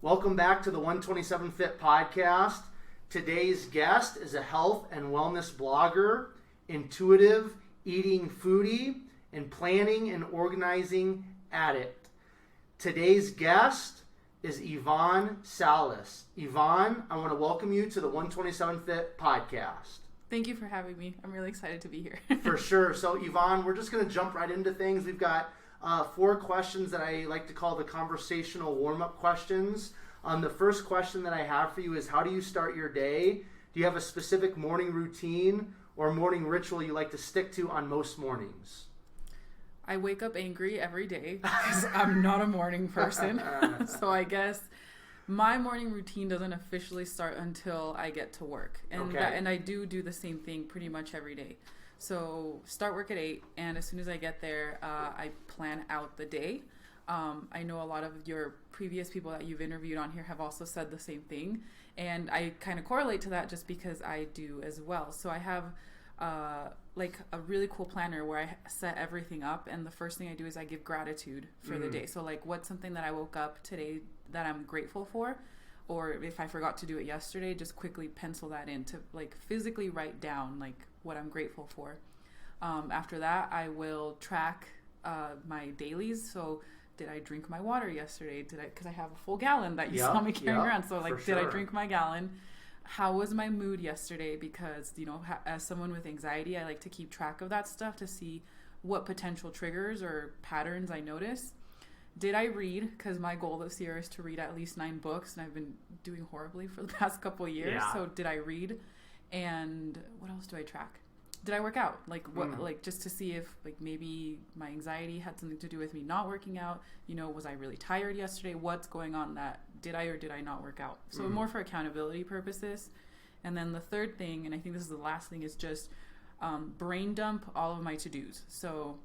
Welcome back to the 127 Fit podcast. Today's guest is a health and wellness blogger, intuitive eating foodie, and planning and organizing addict. Today's guest is Ivonnce Salis. Yvonne, I want to welcome you to the 127 Fit podcast. Thank you for having me. I'm really excited to be here. For sure. So Yvonne, we're just going to jump right into things. We've got 4 questions that I like to call the conversational warm-up questions. The first question that I have for you is, how do you start your day? Do you have a specific morning routine or morning ritual you like to stick to on most mornings? I wake up angry every day because I'm not a morning person. So I guess my morning routine doesn't officially start until I get to work. And, and I do the same thing pretty much every day. So start work at 8, and as soon as I get there, I plan out the day. I know a lot of your previous people that you've interviewed on here have also said the same thing, and I kind of correlate to that just because I do as well. So I have like a really cool planner where I set everything up, and the first thing I do is I give gratitude for the day. So like, what's something that I woke up today that I'm grateful for? Or if I forgot to do it yesterday, just quickly pencil that in to like physically write down like what I'm grateful for. After that, I will track my dailies. So did I drink my water yesterday? Because I have a full gallon that you saw me carrying around. So like, did I drink my gallon? How was my mood yesterday? Because, you know, as someone with anxiety, I like to keep track of that stuff to see what potential triggers or patterns I notice. Did I read? Because my goal this year is to read at least 9 books, and I've been doing horribly for the past couple of years. So did I read? And what else do I track? Did I work out? Like what? Like just to see if like maybe my anxiety had something to do with me not working out. You know, was I really tired yesterday? What's going on? That did I or did I not work out? So more for accountability purposes. And then the third thing, and I think this is the last thing, is just brain dump all of my to-dos. So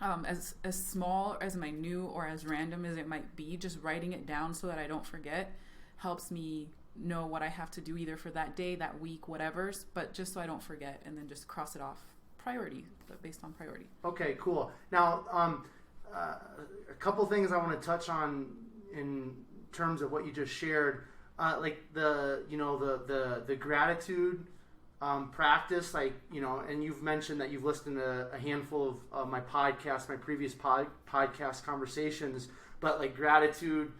as small, as minute, or as random as it might be, just writing it down so that I don't forget helps me know what I have to do either for that day, that week, whatever, but just so I don't forget, and then just cross it off priority, but based on priority. Okay, cool. Now, a couple things I want to touch on in terms of what you just shared, like the gratitude practice, like, you know, and you've mentioned that you've listened to a handful of my podcasts, my previous podcast conversations, but like gratitude,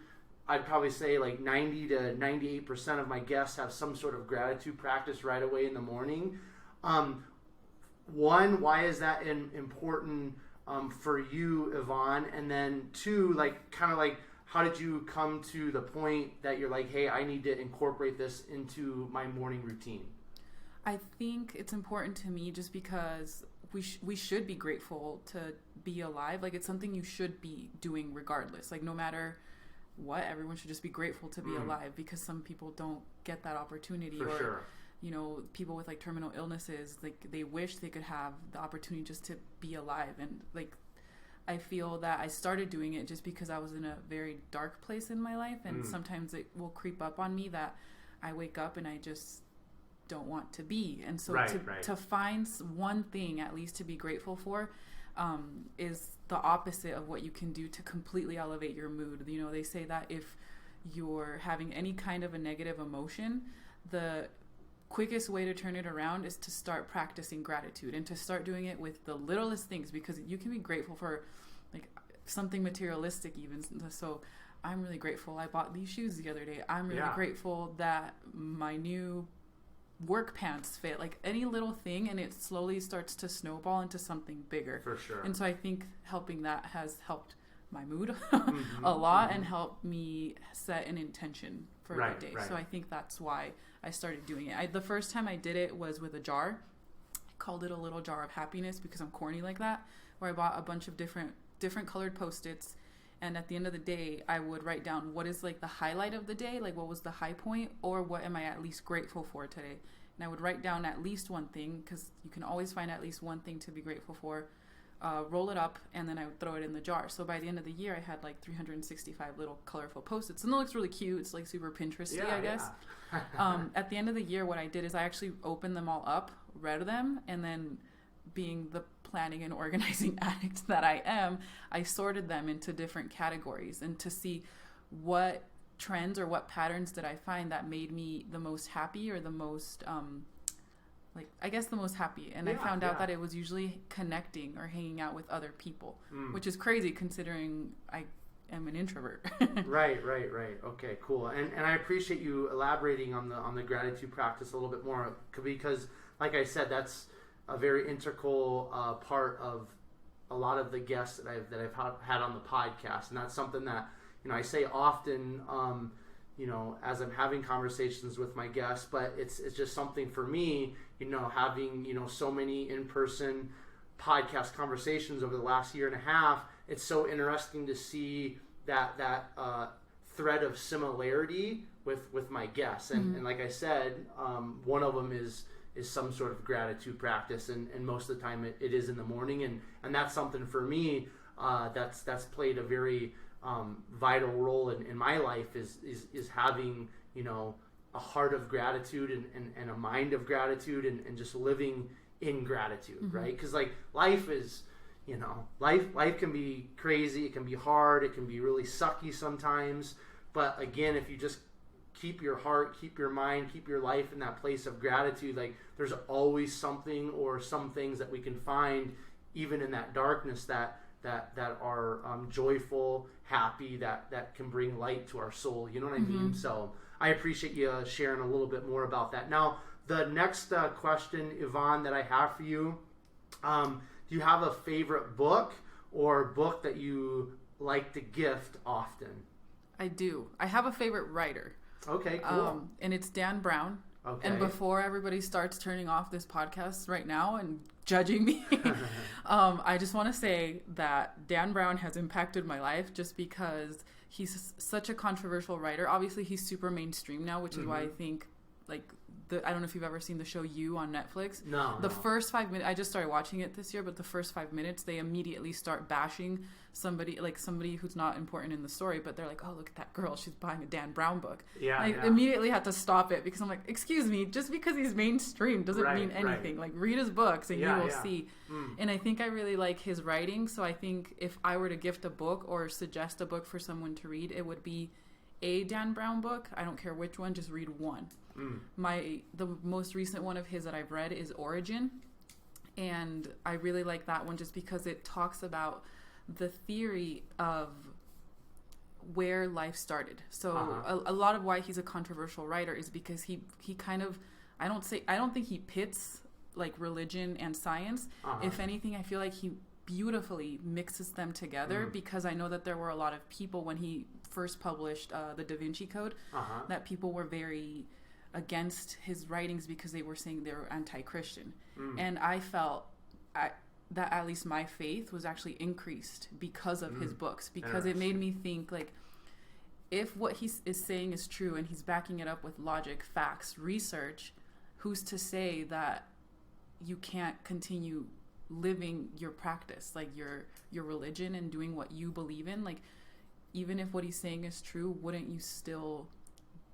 I'd probably say like 90 to 98% of my guests have some sort of gratitude practice right away in the morning. One, why is that important for you, Yvonne? And then 2, like kind of like, how did you come to the point that you're like, hey, I need to incorporate this into my morning routine? I think it's important to me just because we should be grateful to be alive. Like, it's something you should be doing regardless. Like, no matter what, everyone should just be grateful to be alive, because some people don't get that opportunity. For sure. You know, people with like terminal illnesses, like they wish they could have the opportunity just to be alive. And like, I feel that I started doing it just because I was in a very dark place in my life, and sometimes it will creep up on me that I wake up and I just don't want to be. And so to find one thing at least to be grateful for is the opposite of what you can do to completely elevate your mood. You know, they say that if you're having any kind of a negative emotion, the quickest way to turn it around is to start practicing gratitude and to start doing it with the littlest things, because you can be grateful for like something materialistic even. So I'm really grateful I bought these shoes the other day. I'm really grateful that my new work pants fit. Like any little thing, and it slowly starts to snowball into something bigger. For sure. And so I think helping that has helped my mood a lot and helped me set an intention for the day. So I think that's why I started doing it. The first time I did it was with a jar. I called it a little jar of happiness because I'm corny like that, where I bought a bunch of different colored Post-its, and at the end of the day I would write down what is like the highlight of the day, like what was the high point, or what am I at least grateful for today. And I would write down at least one thing, because you can always find at least one thing to be grateful for, roll it up, and then I would throw it in the jar. So by the end of the year, I had like 365 little colorful Post-its, and it looks really cute. It's like super Pinteresty, I guess. At the end of the year, what I did is I actually opened them all up, read them, and then, being the planning and organizing addict that I am, I sorted them into different categories, and to see what trends or what patterns did I find that made me the most happy or the most I guess the most happy. And I found out that it was usually connecting or hanging out with other people, which is crazy considering I am an introvert. Right. Okay, cool. And I appreciate you elaborating on the gratitude practice a little bit more, because like I said, that's a very integral part of a lot of the guests that I've had on the podcast. And that's something that, I say often, as I'm having conversations with my guests, but it's just something for me, having, so many in-person podcast conversations over the last year and a half. It's so interesting to see that thread of similarity with my guests. And like I said, one of them is some sort of gratitude practice. And most of the time it is in the morning. And that's something for me that's played a very vital role in my life is having, a heart of gratitude and a mind of gratitude and just living in gratitude, right? Because like life is, life can be crazy, it can be hard, it can be really sucky sometimes. But again, if you just keep your heart, keep your mind, keep your life in that place of gratitude, like there's always something or some things that we can find even in that darkness that are joyful, happy, that can bring light to our soul. You know what I mean? So I appreciate you sharing a little bit more about that. Now, the next question, Ivonnce, that I have for you, do you have a favorite book or book that you like to gift often? I do. I have a favorite writer. Okay, cool. And it's Dan Brown. Okay. And before everybody starts turning off this podcast right now and judging me, I just want to say that Dan Brown has impacted my life just because he's such a controversial writer. Obviously, he's super mainstream now, which is why I think, I don't know if you've ever seen the show You on Netflix. No. The first 5 minutes, I just started watching it this year, but the first 5 minutes, they immediately start bashing somebody who's not important in the story, but they're like, oh, look at that girl, she's buying a Dan Brown book. I immediately had to stop it because I'm like, excuse me, just because he's mainstream doesn't mean anything. Like, read his books and you will see. And I think I really like his writing, so I think if I were to gift a book or suggest a book for someone to read, it would be a Dan Brown book. I don't care which one, just read one. The most recent one of his that I've read is Origin, and I really like that one just because it talks about the theory of where life started. So a lot of why he's a controversial writer is because he kind of, I don't think he pits like religion and science. If anything, I feel like he beautifully mixes them together because I know that there were a lot of people when he first published the Da Vinci Code that people were very against his writings because they were saying they were anti-Christian. And I felt that at least my faith was actually increased because of his books, because it made me think, like, if what he is saying is true and he's backing it up with logic, facts, research, who's to say that you can't continue living your practice, like your religion, and doing what you believe in? Like, even if what he's saying is true, wouldn't you still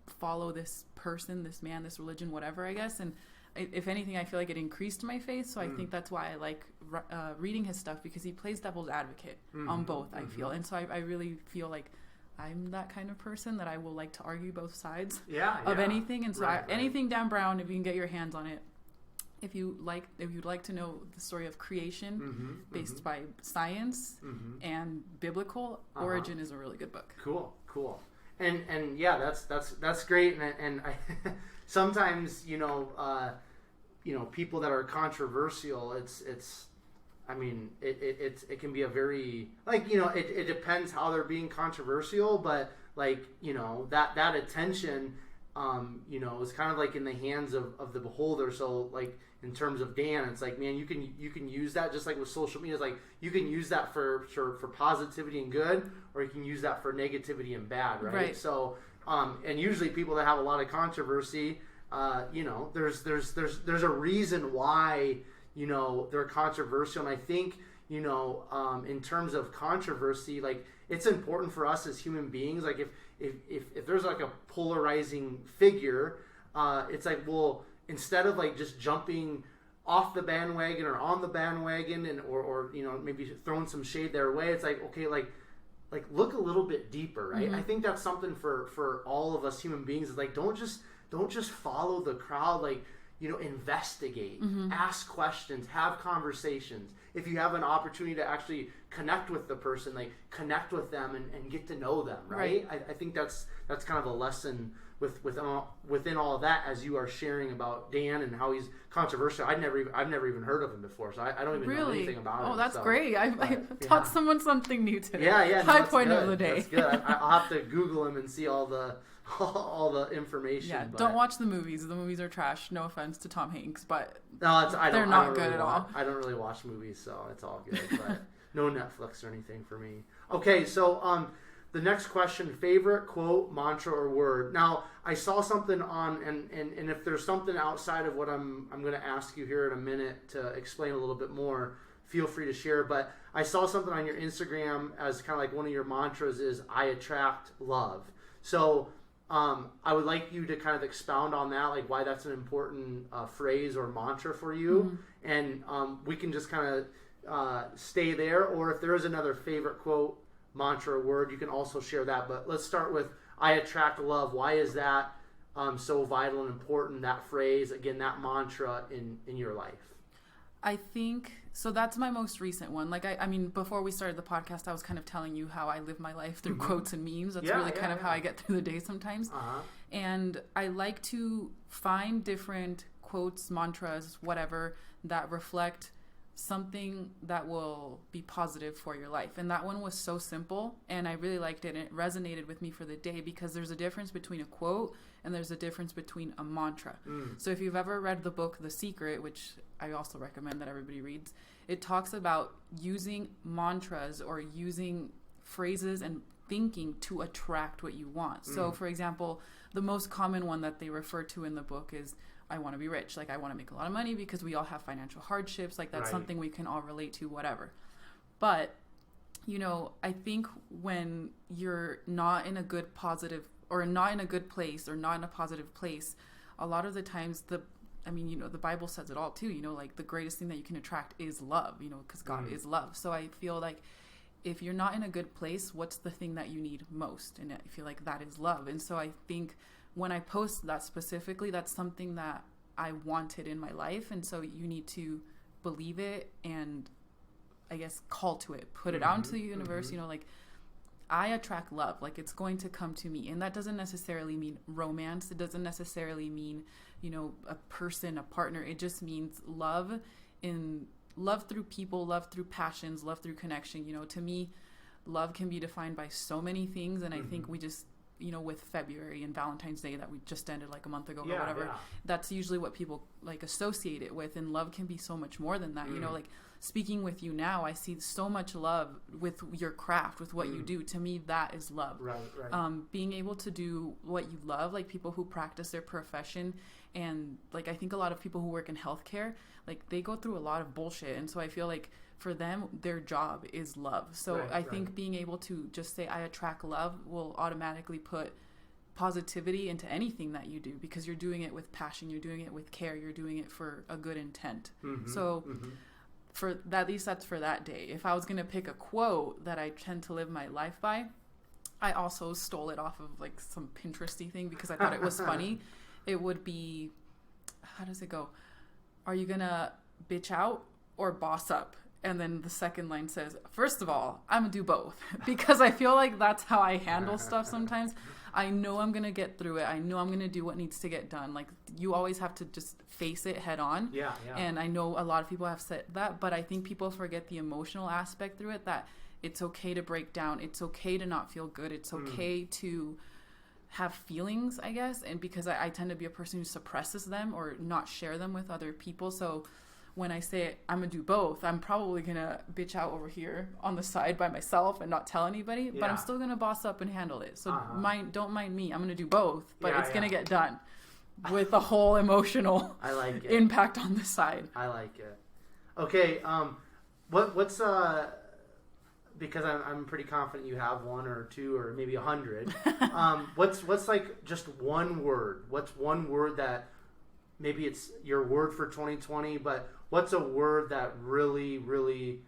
follow this person, this man, this religion, whatever, I guess? And if anything, I feel like it increased my faith. So I think that's why I like reading his stuff, because he plays devil's advocate on both, I feel. And so I really feel like I'm that kind of person that I will like to argue both sides of anything. And so anything Dan Brown, if you can get your hands on it, if you'd like to know the story of creation based by science and biblical, Origin is a really good book. Cool. And yeah, that's great. And I, sometimes, people that are controversial, it can be a very, it depends how they're being controversial, but that attention, is kind of like in the hands of the beholder. So like, in terms of Dan, it's like, man, you can use that, just like with social media. It's like you can use that for positivity and good, or you can use that for negativity and bad, right? So, and usually people that have a lot of controversy, there's a reason why they're controversial. And I think in terms of controversy, like, it's important for us as human beings. Like if there's like a polarizing figure, it's like, well, instead of like just jumping off the bandwagon or on the bandwagon or maybe throwing some shade their way, it's like, okay, like, like look a little bit deeper, right? I think that's something for all of us human beings is like don't just follow the crowd, like, you know, investigate, ask questions, have conversations. If you have an opportunity to actually connect with the person, like connect with them and get to know them, right? I think that's kind of a lesson within all of that, as you are sharing about Dan and how he's controversial. I've never even heard of him before, so I don't even know anything about him. Oh, that's great! I taught someone something new today. Yeah. High point of the day. That's good. I'll have to Google him and see all the information. Yeah, don't watch the movies. The movies are trash. No offense to Tom Hanks, but they're not good at all. I don't really watch movies, so it's all good. But no Netflix or anything for me. Okay, so the next question: favorite quote, mantra, or word. Now, I saw something on, and if there's something outside of what I'm going to ask you here in a minute to explain a little bit more, feel free to share. But I saw something on your Instagram as kind of like one of your mantras is "I attract love." So I would like you to kind of expound on that, like why that's an important phrase or mantra for you, and we can just kind of stay there. Or if there is another favorite quote, mantra, or word, you can also share that. But let's start with "I attract love." Why is that so vital and important? That phrase, again, that mantra in your life. I think so. That's my most recent one. Like, I mean, before we started the podcast, I was kind of telling you how I live my life through quotes and memes. That's really kind of how I get through the day sometimes. And I like to find different quotes, mantras, whatever, that reflect something that will be positive for your life. And that one was so simple, and I really liked it, and it resonated with me for the day, because there's a difference between a quote and there's a difference between a mantra. So if you've ever read the book The Secret, which I also recommend that everybody reads, it talks about using mantras or using phrases and thinking to attract what you want. So for example, the most common one that they refer to in the book is, I want to be rich. Like, I want to make a lot of money, because we all have financial hardships. Like, that's something we can all relate to, whatever. But, you know, I think when you're not in a good positive, or not in a good place, or not in a positive place, a lot of the times the Bible says it all too, you know, like the greatest thing that you can attract is love, you know, because God is love. So I feel like if you're not in a good place, what's the thing that you need most? And I feel like that is love. And so I think when I post that specifically, that's something that I wanted in my life. And so you need to believe it and, I guess, call to it, put it out into the universe, you know, like, I attract love, like, it's going to come to me. And that doesn't necessarily mean romance. It doesn't necessarily mean, you know, a person, a partner. It just means love through people, love through passions, love through connection. You know, to me, love can be defined by so many things. And I think we just, you know, with February and Valentine's Day that we just ended like a month ago or whatever, that's usually what people like associate it with. And love can be so much more than that. You know, like, speaking with you now, I see so much love with your craft, with what you do. To me, that is love. Right. Being able to do what you love, like people who practice their profession, and like, I think a lot of people who work in healthcare, like, they go through a lot of bullshit. And so I feel like for them, their job is love. So I think being able to just say, I attract love, will automatically put positivity into anything that you do, because you're doing it with passion, you're doing it with care, you're doing it for a good intent. So for that, at least that's for that day. If I was going to pick a quote that I tend to live my life by, I also stole it off of like some Pinteresty thing because I thought it was funny. It would be, how does it go? Are you going to bitch out or boss up? And then the second line says, first of all, I'm going to do both, because I feel like that's how I handle stuff sometimes. I know I'm going to get through it. I know I'm going to do what needs to get done. Like, you always have to just face it head on. Yeah. And I know a lot of people have said that, but I think people forget the emotional aspect through it, that it's okay to break down. It's okay to not feel good. It's okay to have feelings, I guess. And because I tend to be a person who suppresses them or not share them with other people. So when I say I'm going to do both, I'm probably going to bitch out over here on the side by myself and not tell anybody, but I'm still going to boss up and handle it. So don't mind me. I'm going to do both, but it's going to get done with a whole emotional impact on the side. I like it. Okay. What's because I'm pretty confident you have one or two or maybe 100. What's like just one word? What's one word that maybe it's your word for 2020, but what's a word that really, really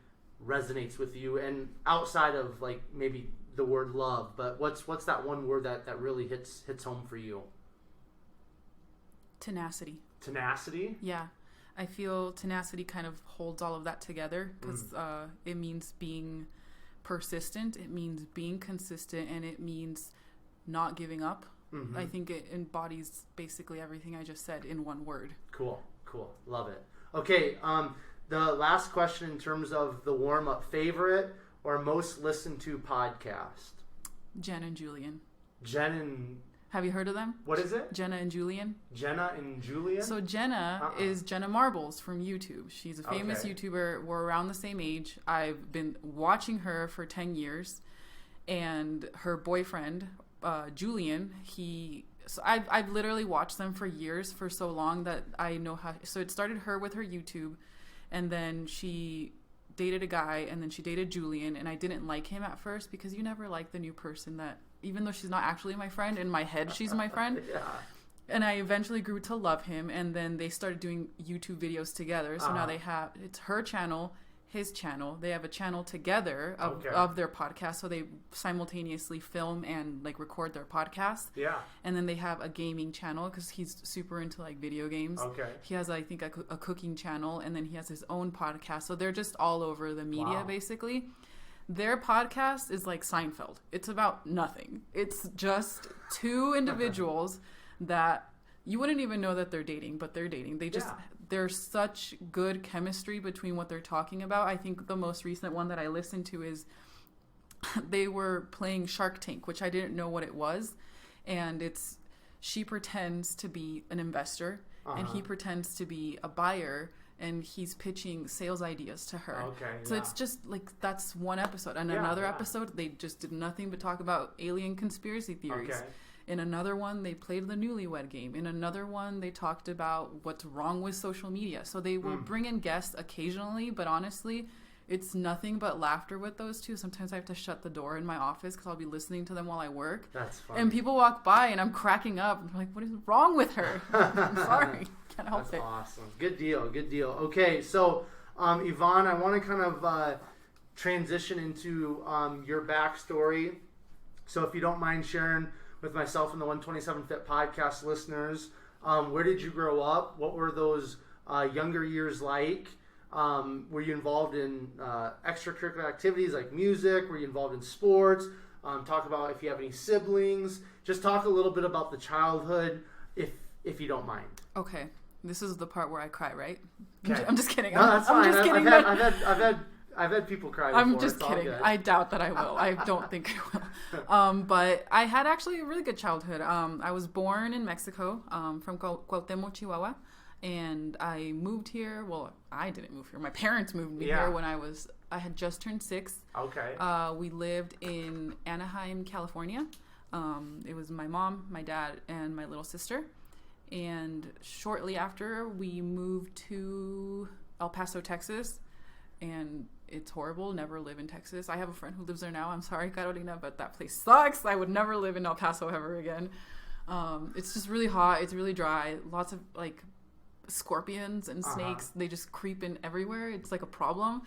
resonates with you? And outside of like maybe the word love, but what's that one word that really hits home for you? Tenacity. Tenacity? Yeah. I feel tenacity kind of holds all of that together because it means being persistent, it means being consistent, and it means not giving up. Mm-hmm. I think it embodies basically everything I just said in one word. Cool. Love it. Okay, the last question in terms of the warm-up, favorite or most listened to podcast? Jen and Julian. Have you heard of them? What is it? Jenna and Julian. Jenna and Julian? So Jenna is Jenna Marbles from YouTube. She's a famous YouTuber. We're around the same age. I've been watching her for 10 years. And her boyfriend, Julian, I've literally watched them for years, for so long that I know how. So it started her with her YouTube. And then she dated a guy. And then she dated Julian. And I didn't like him at first because you never like the new person that... Even though she's not actually my friend, in my head she's my friend. Yeah. And I eventually grew to love him, and then they started doing YouTube videos together. So now it's her channel, his channel. They have a channel together of their podcast, so they simultaneously film and like record their podcast. Yeah. And then they have a gaming channel because he's super into like video games. Okay. He has, I think, a cooking channel, and then he has his own podcast. So they're just all over the media, basically. Their podcast is like Seinfeld. It's about nothing. It's just two individuals that you wouldn't even know that they're dating, but they're dating. There's such good chemistry between what they're talking about. I think the most recent one that I listened to is they were playing Shark Tank, which I didn't know what it was. And she pretends to be an investor and he pretends to be a buyer. And he's pitching sales ideas to her. So it's just like, that's one episode. And another episode, they just did nothing but talk about alien conspiracy theories. In another one, they played the newlywed game. In another one, they talked about what's wrong with social media. So they will bring in guests occasionally, but honestly, it's nothing but laughter with those two. Sometimes I have to shut the door in my office because I'll be listening to them while I work. That's funny. And people walk by and I'm cracking up. I'm like, what is wrong with her? I'm sorry. Can't help it. That's awesome. Good deal. Okay, so Ivonne, I want to kind of transition into your backstory. So if you don't mind sharing with myself and the 127 Fit podcast listeners, where did you grow up? What were those younger years like? Were you involved in extracurricular activities like music? Were you involved in sports? Talk about if you have any siblings. Just talk a little bit about the childhood, if you don't mind. Okay. This is the part where I cry, right? Okay. I'm just kidding. No, that's fine. I've had people cry before. I'm just kidding. I doubt that I will. I don't think I will. But I had actually a really good childhood. I was born in Mexico, from Cuauhtemoc, Chihuahua. And I moved here. Well, I didn't move here. My parents moved me here when I had just turned 6. Okay. We lived in Anaheim, California. It was my mom, my dad, and my little sister. And shortly after, we moved to El Paso, Texas. And it's horrible. Never live in Texas. I have a friend who lives there now. I'm sorry, Carolina, but that place sucks. I would never live in El Paso ever again. It's just really hot. It's really dry. Lots of like scorpions and snakes. They just creep in everywhere. It's like a problem.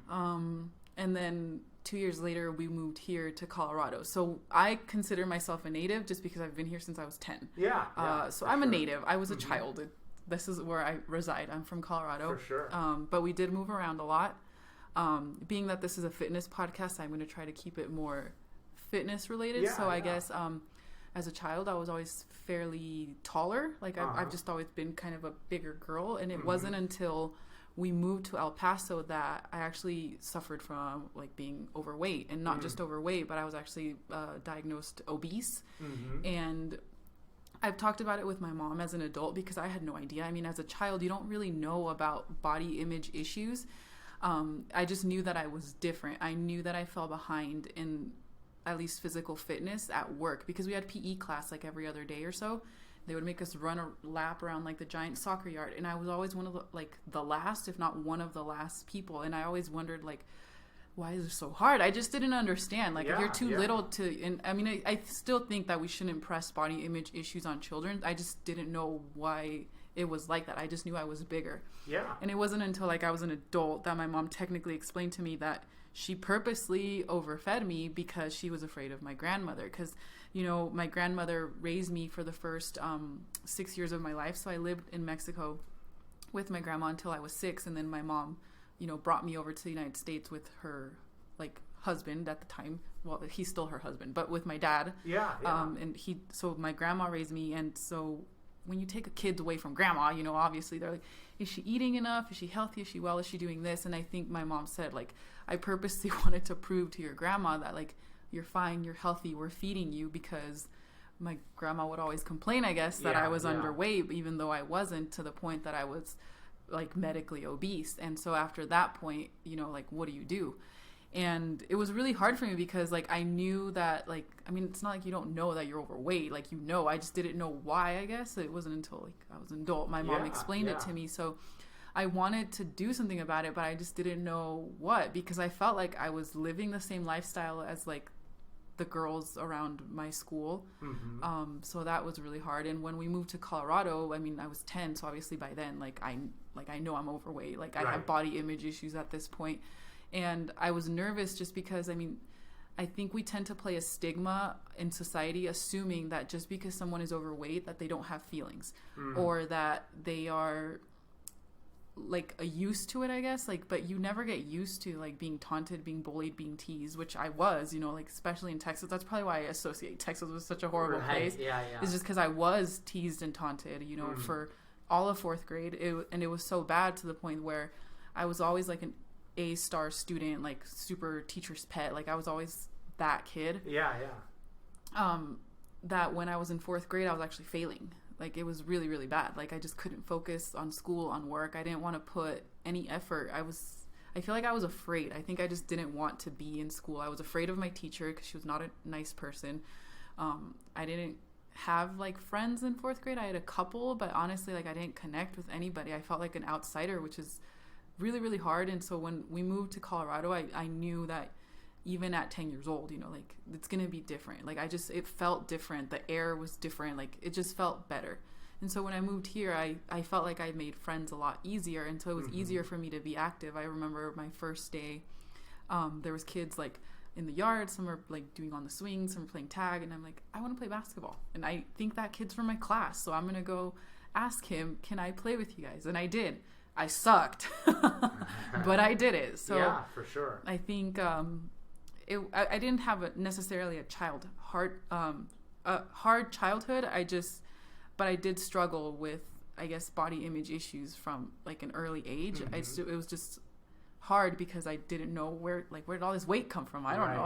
And then 2 years later, we moved here to Colorado. So I consider myself a native just because I've been here since I was 10. So I'm a native. I was a child. This is where I reside. I'm from Colorado. For sure. But we did move around a lot. Being that this is a fitness podcast, I'm going to try to keep it more fitness related. I guess as a child, I was always fairly taller. Like I've just always been kind of a bigger girl. And it wasn't until we moved to El Paso that I actually suffered from like being overweight, and not just overweight, but I was actually diagnosed obese. And I've talked about it with my mom as an adult because I had no idea. I mean, as a child, you don't really know about body image issues. I just knew that I was different. I knew that I fell behind in at least physical fitness at work because we had PE class like every other day or so. They would make us run a lap around like the giant soccer yard. And I was always one of the last, if not one of the last people. And I always wondered like, why is it so hard? I just didn't understand. Like if you're too little to, and I mean, I still think that we shouldn't press body image issues on children. I just didn't know why it was like that. I just knew I was bigger. Yeah. And it wasn't until like I was an adult that my mom technically explained to me that she purposely overfed me because she was afraid of my grandmother. Because, my grandmother raised me for the first 6 years of my life. So I lived in Mexico with my grandma until I was 6. And then my mom, brought me over to the United States with her, husband at the time. Well, he's still her husband, but with my dad. Yeah. So my grandma raised me. And so when you take a kid away from grandma, obviously they're like, is she eating enough? Is she healthy? Is she well? Is she doing this? And I think my mom said, I purposely wanted to prove to your grandma that, you're fine, you're healthy, we're feeding you, because my grandma would always complain, I guess, that I was underweight, even though I wasn't, to the point that I was, medically obese. And so after that point, what do you do? And it was really hard for me because, I knew that, it's not like you don't know that you're overweight. I just didn't know why, I guess. It wasn't until, I was an adult. My mom explained it to me. So I wanted to do something about it, but I just didn't know what, because I felt like I was living the same lifestyle as, the girls around my school. Mm-hmm. So that was really hard. And when we moved to Colorado, I was 10. So obviously by then, I know I'm overweight. I have body image issues at this point. And I was nervous just because, I think we tend to play a stigma in society, assuming that just because someone is overweight, that they don't have feelings, or that they are used to it, I guess. But you never get used to being taunted, being bullied, being teased, which I was, especially in Texas. That's probably why I associate Texas with such a horrible place. Yeah. It's just because I was teased and taunted, for all of 4th grade. And it was so bad to the point where I was always an A-star student, super teacher's pet. I was always that kid. Yeah. That when I was in 4th grade, I was actually failing. It was really, really bad. I just couldn't focus on school, on work. I didn't want to put any effort. I feel like I was afraid. I think I just didn't want to be in school. I was afraid of my teacher because she was not a nice person. I didn't have friends in 4th grade. I had a couple, but honestly, I didn't connect with anybody. I felt like an outsider, which is really, really hard. And so when we moved to Colorado, I knew that even at 10 years old, it's going to be different. It felt different. The air was different. It just felt better. And so when I moved here, I felt like I made friends a lot easier. And so it was easier for me to be active. I remember my first day, there was kids in the yard. Some were doing on the swing, some were playing tag. And I'm like, I want to play basketball. And I think that kid's from my class. So I'm going to go ask him, can I play with you guys? And I did. I sucked, but I did it. So yeah, for sure. I think I didn't have necessarily a hard childhood. But I did struggle with, I guess, body image issues from an early age. It was just hard because I didn't know where did all this weight come from? I don't know.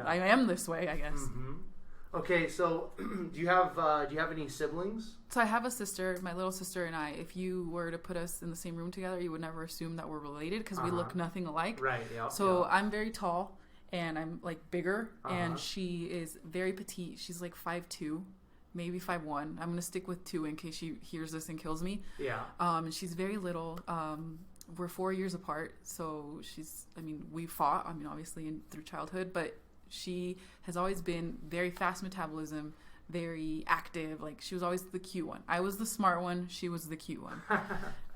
I am this way, I guess. Mm-hmm. Okay, so do you have any siblings? So I have a sister, my little sister and I. If you were to put us in the same room together, you would never assume that we're related because we look nothing alike. Right, yeah. So I'm very tall and I'm bigger, and she is very petite. She's 5'2", maybe 5'1". I'm going to stick with 2 in case she hears this and kills me. Yeah. And she's very little. We're 4 years apart, so we fought, obviously through childhood, but she has always been very fast metabolism, very active. She was always the cute one. I was the smart one. She was the cute one.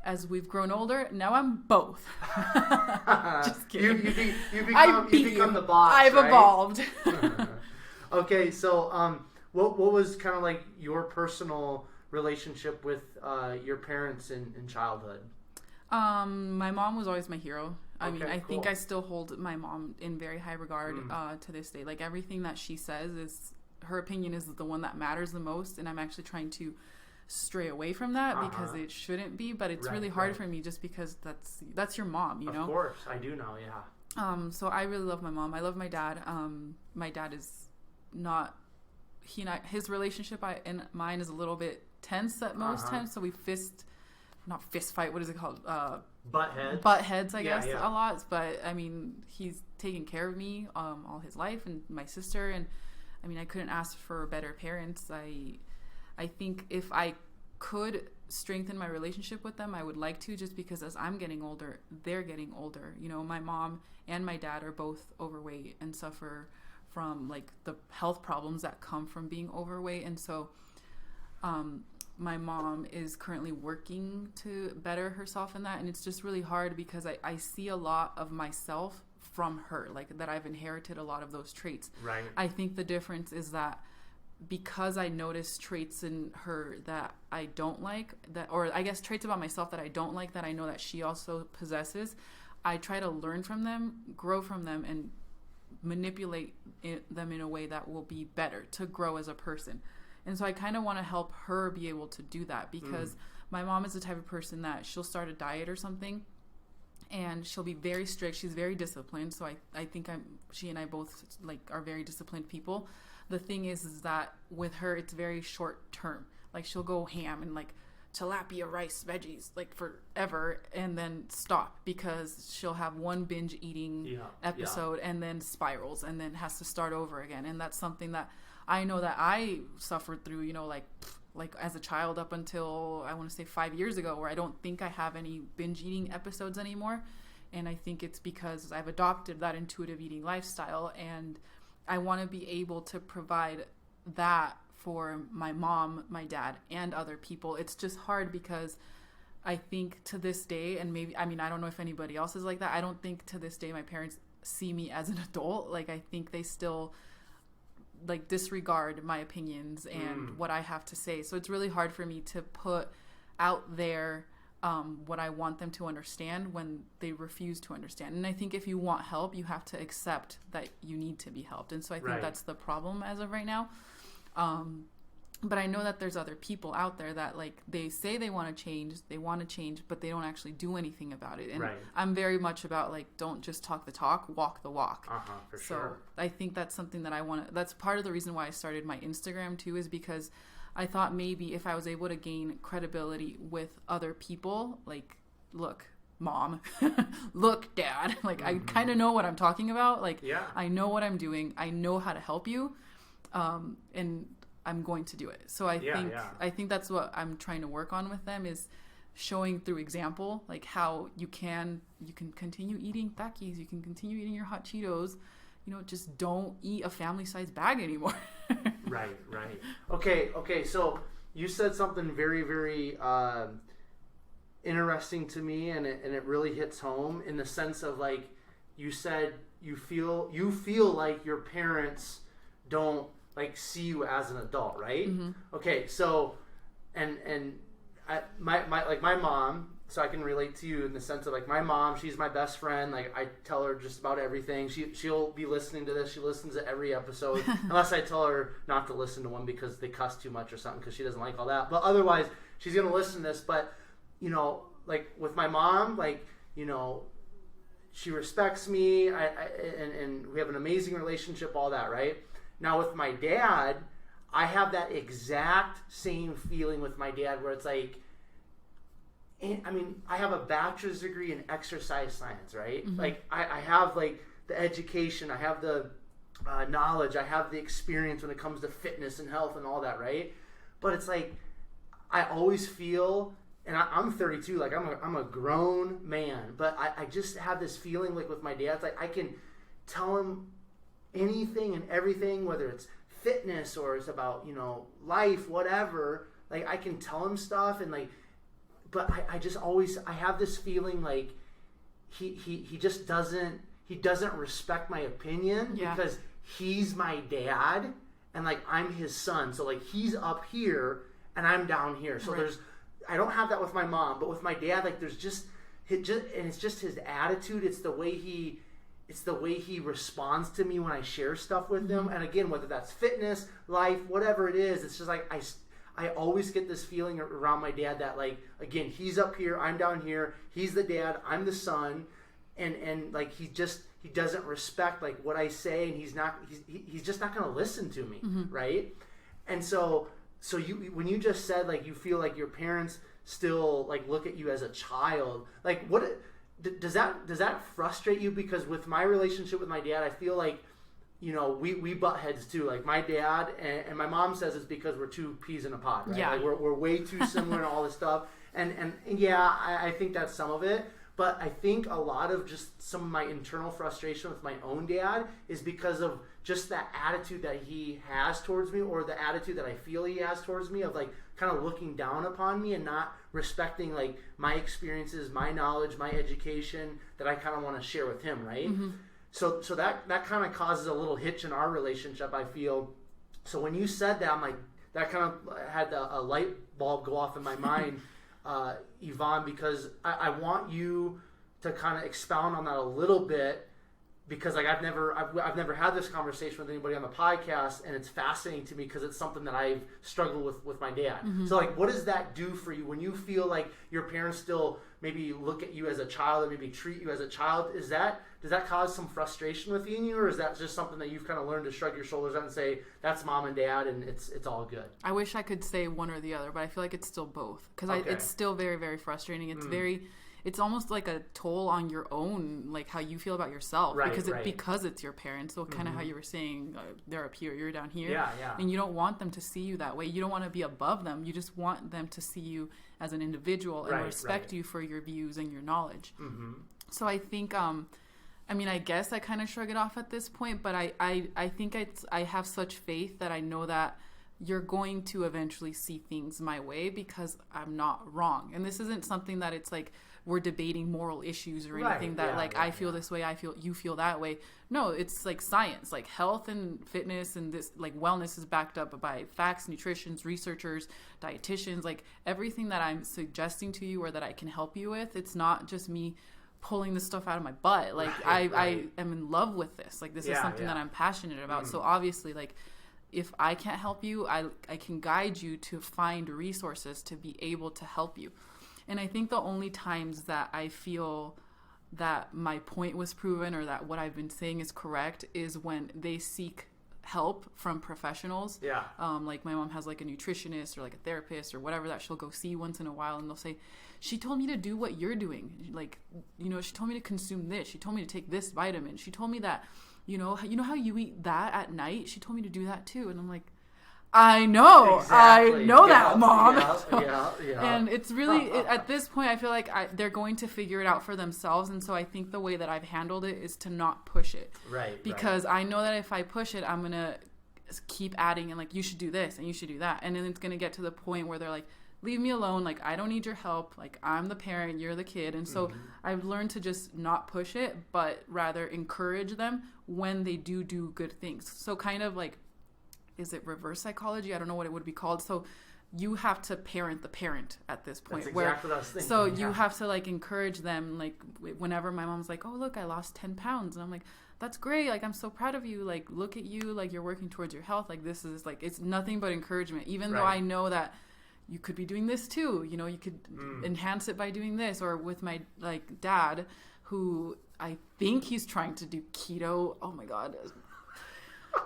As we've grown older, now I'm both. Just kidding. You become the boss. I've evolved. Okay, so what was kind of your personal relationship with your parents in childhood? My mom was always my hero. I think cool. I still hold my mom in very high regard to this day. Everything that she says is, her opinion is the one that matters the most, and I'm actually trying to stray away from that because it shouldn't be, but it's really hard for me just because that's your mom, you know? Of course, I do know, yeah. So I really love my mom. I love my dad. My dad is not, his relationship and mine is a little bit tense at most times, so we not fist fight, what is it called? Butt heads, I guess, a lot. But he's taken care of me all his life, and my sister, and I couldn't ask for better parents. I think if I could strengthen my relationship with them, I would like to, just because as I'm getting older, they're getting older. My mom and my dad are both overweight and suffer from the health problems that come from being overweight, and so my mom is currently working to better herself in that, and it's just really hard because I see a lot of myself from her, like that I've inherited a lot of those traits. Right. I think the difference is that because I notice traits in her that I don't like, or I guess traits about myself that I don't like, that I know that she also possesses, I try to learn from them, grow from them, and manipulate them in a way that will be better to grow as a person. And so I kind of want to help her be able to do that, because my mom is the type of person that she'll start a diet or something and she'll be very strict. She's very disciplined. So I think she and I both like are very disciplined people. The thing is that with her, it's very short term. Like she'll go ham and like tilapia, rice, veggies, like forever, and then stop because she'll have one binge eating episode and then spirals and then has to start over again. And that's something that I know that I suffered through, you know, like as a child up until I want to say 5 years ago, where I don't think I have any binge eating episodes anymore. And I think it's because I've adopted that intuitive eating lifestyle, and I want to be able to provide that for my mom, my dad, and other people. It's just hard because I think to this day, and maybe, I mean, I don't know if anybody else is like that. I don't think to this day my parents see me as an adult. Like, I think they still like disregard my opinions and what I have to say. So it's really hard for me to put out there what I want them to understand when they refuse to understand. And I think if you want help, you have to accept that you need to be helped. And so I think that's the problem as of right now. But I know that there's other people out there that like they say they want to change, but they don't actually do anything about it. And I'm very much about like, don't just talk the talk, walk the walk. For so sure. I think that's something that I want to, that's part of the reason why I started my Instagram too, is because I thought maybe if I was able to gain credibility with other people, like, look, mom, look, dad, like I kind of know what I'm talking about. Like, I know what I'm doing. I know how to help you. And I'm going to do it. So I think that's what I'm trying to work on with them, is showing through example, like how you can continue eating Takis, you can continue eating your hot Cheetos, you know, just don't eat a family size bag anymore. Right. Okay. So you said something very, very interesting to me, and it really hits home in the sense of like, you said you feel like your parents don't like see you as an adult, right? Okay, so and my mom, so I can relate to you in the sense of like my mom, she's my best friend. Like I tell her just about everything. She'll be listening to this. She listens to every episode, unless I tell her not to listen to one because they cuss too much or something, because she doesn't like all that. But otherwise, she's gonna listen to this. But you know, like with my mom, like, you know, she respects me. And we have an amazing relationship. All that, right? Now with my dad, I have that exact same feeling with my dad, where it's like, I mean, I have a bachelor's degree in exercise science, right? Like I have like the education, I have the knowledge, I have the experience when it comes to fitness and health and all that, right? But it's like, I always feel, and I'm 32, like I'm a grown man, but I just have this feeling like with my dad, it's like I can tell him anything and everything, whether it's fitness or it's about, you know, life, whatever. Like I can tell him stuff, and like, but I just always, I have this feeling like he just doesn't respect my opinion, because he's my dad and like I'm his son. So like he's up here and I'm down here. So I don't have that with my mom, but with my dad, like there's just and it's just his attitude. It's the way he responds to me when I share stuff with him. And again, whether that's fitness, life, whatever it is, it's just like I always get this feeling around my dad that like, again, he's up here, I'm down here, he's the dad, I'm the son, and like he doesn't respect like what I say, and he's just not going to listen to me, right? And so you, when you just said like you feel like your parents still like look at you as a child, like what does that frustrate you? Because with my relationship with my dad, I feel like, you know, we butt heads too. Like my dad and my mom says it's because we're two peas in a pod, right? Like we're way too similar and all this stuff. And yeah, I think that's some of it. But I think a lot of just some of my internal frustration with my own dad is because of just that attitude that he has towards me, or the attitude that I feel he has towards me, of like kind of looking down upon me and not respecting like my experiences, my knowledge, my education that I kind of want to share with him, right? So that kind of causes a little hitch in our relationship, I feel. So when you said that, I'm like, that kind of had a light bulb go off in my mind, Ivonnce, because I want you to kind of expound on that a little bit, because like I've never had this conversation with anybody on the podcast, and it's fascinating to me because it's something that I've struggled with my dad. Mm-hmm. So like, what does that do for you when you feel like your parents still maybe look at you as a child or maybe treat you as a child? Does that cause some frustration within you, or is that just something that you've kind of learned to shrug your shoulders at and say that's mom and dad and it's all good? I wish I could say one or the other, but I feel like it's still both, because it's still very, very frustrating. It's it's almost like a toll on your own, like how you feel about yourself, because it's your parents. So kind of how you were saying, they're up here, you're down here, and you don't want them to see you that way. You don't want to be above them. You just want them to see you as an individual and respect you for your views and your knowledge. Mm-hmm. So I think, I guess I kind of shrug it off at this point, but I think I have such faith that I know that you're going to eventually see things my way because I'm not wrong. And this isn't something that it's like we're debating moral issues or anything I feel this way, you feel that way. No, it's like science, like health and fitness and this like wellness is backed up by facts, nutritionists, researchers, dietitians, like everything that I'm suggesting to you or that I can help you with. It's not just me pulling this stuff out of my butt. Like I am in love with this. Like this is something that I'm passionate about. So obviously, like, if I can't help you, I can guide you to find resources to be able to help you. And I think the only times that I feel that my point was proven or that what I've been saying is correct is when they seek help from professionals. Yeah. Like my mom has like a nutritionist or like a therapist or whatever that she'll go see once in a while, and they'll say, she told me to do what you're doing. Like, she told me to consume this. She told me to take this vitamin. She told me that, you know how you eat that at night? She told me to do that too. And I'm like, I know. Exactly. I know that, Mom. And it's really, at this point, I feel like they're going to figure it out for themselves. And so I think the way that I've handled it is to not push it. Right. Because I know that if I push it, I'm going to keep adding and like, you should do this and you should do that. And then it's going to get to the point where they're like, leave me alone. Like, I don't need your help. Like, I'm the parent, you're the kid. And so I've learned to just not push it, but rather encourage them when they do good things. So kind of like, is it reverse psychology? I don't know what it would be called. So you have to parent the parent at this point. That's exactly what I was thinking. So you have to like encourage them. Like whenever my mom's like, oh, look, I lost 10 pounds. And I'm like, that's great. Like, I'm so proud of you. Like, look at you. Like, you're working towards your health. Like, this is like, it's nothing but encouragement. Even though I know that you could be doing this too. You know, you could enhance it by doing this. Or with my like dad, who I think he's trying to do keto. Oh my God.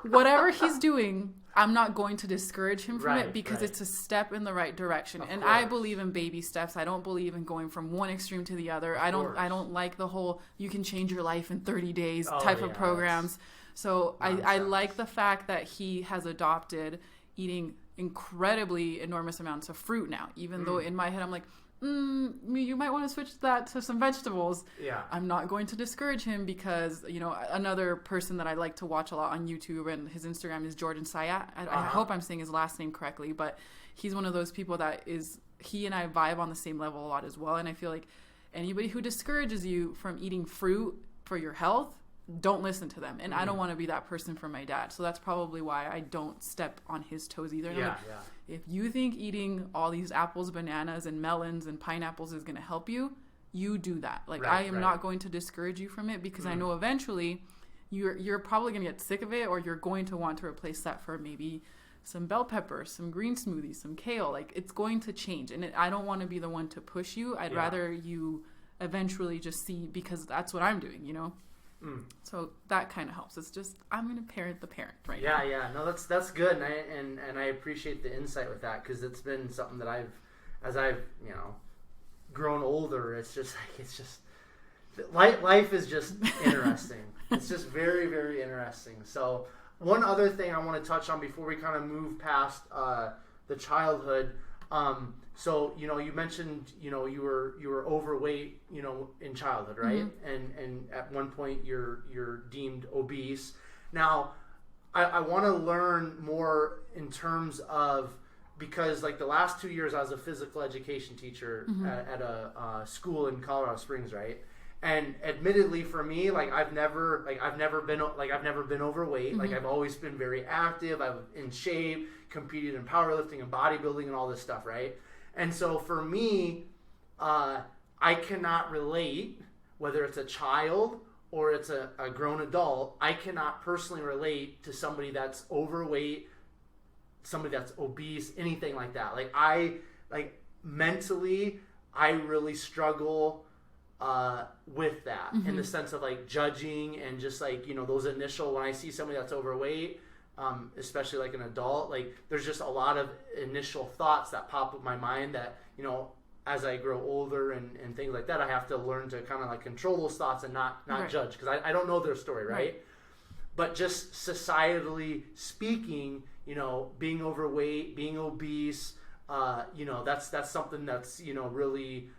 Whatever he's doing, I'm not going to discourage him from it because it's a step in the right direction. And I believe in baby steps. I don't believe in going from one extreme to the other. I don't like the whole you can change your life in 30 days type of programs. So I like the fact that he has adopted eating incredibly enormous amounts of fruit now, even though in my head I'm like, you might want to switch that to some vegetables. Yeah. I'm not going to discourage him because, another person that I like to watch a lot on YouTube and his Instagram is Jordan Sayat. I hope I'm saying his last name correctly, but he's one of those people he and I vibe on the same level a lot as well. And I feel like anybody who discourages you from eating fruit for your health, don't listen to them. And I don't want to be that person for my dad. So that's probably why I don't step on his toes either. And if you think eating all these apples, bananas, and melons and pineapples is going to help you, you do that. Like, I am not going to discourage you from it because I know eventually you're probably going to get sick of it, or you're going to want to replace that for maybe some bell peppers, some green smoothies, some kale. Like, it's going to change. And I don't want to be the one to push you. I'd rather you eventually just see, because that's what I'm doing, So that kind of helps. It's just, I'm going to parent the parent now. Yeah. No, that's good. And I appreciate the insight with that, because it's been something that as I've grown older, it's just life is just interesting. It's just very, very interesting. So one other thing I want to touch on before we kind of move past the childhood. So, you mentioned, you were overweight, in childhood, right? Mm-hmm. And at one point you're deemed obese. Now, I want to learn more in terms of, because like the last 2 years I was a physical education teacher at a school in Colorado Springs, right? And admittedly for me, like I've never been overweight. Mm-hmm. Like I've always been very active. I'm in shape, competed in powerlifting and bodybuilding and all this stuff, right? And so for me, I cannot relate, whether it's a child or it's a grown adult, I cannot personally relate to somebody that's overweight, somebody that's obese, anything like that. Like mentally, I really struggle with that, mm-hmm. in the sense of like judging and just like, those initial, when I see somebody that's overweight, especially like an adult, like there's just a lot of initial thoughts that pop up in my mind that, as I grow older and things like that, I have to learn to kind of like control those thoughts and not right. judge, because I don't know their story, right? But just societally speaking, being overweight, being obese, that's something that's, really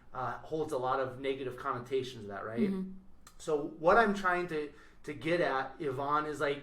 holds a lot of negative connotations to that, right? Mm-hmm. So what I'm trying to get at, Ivonnce, is like,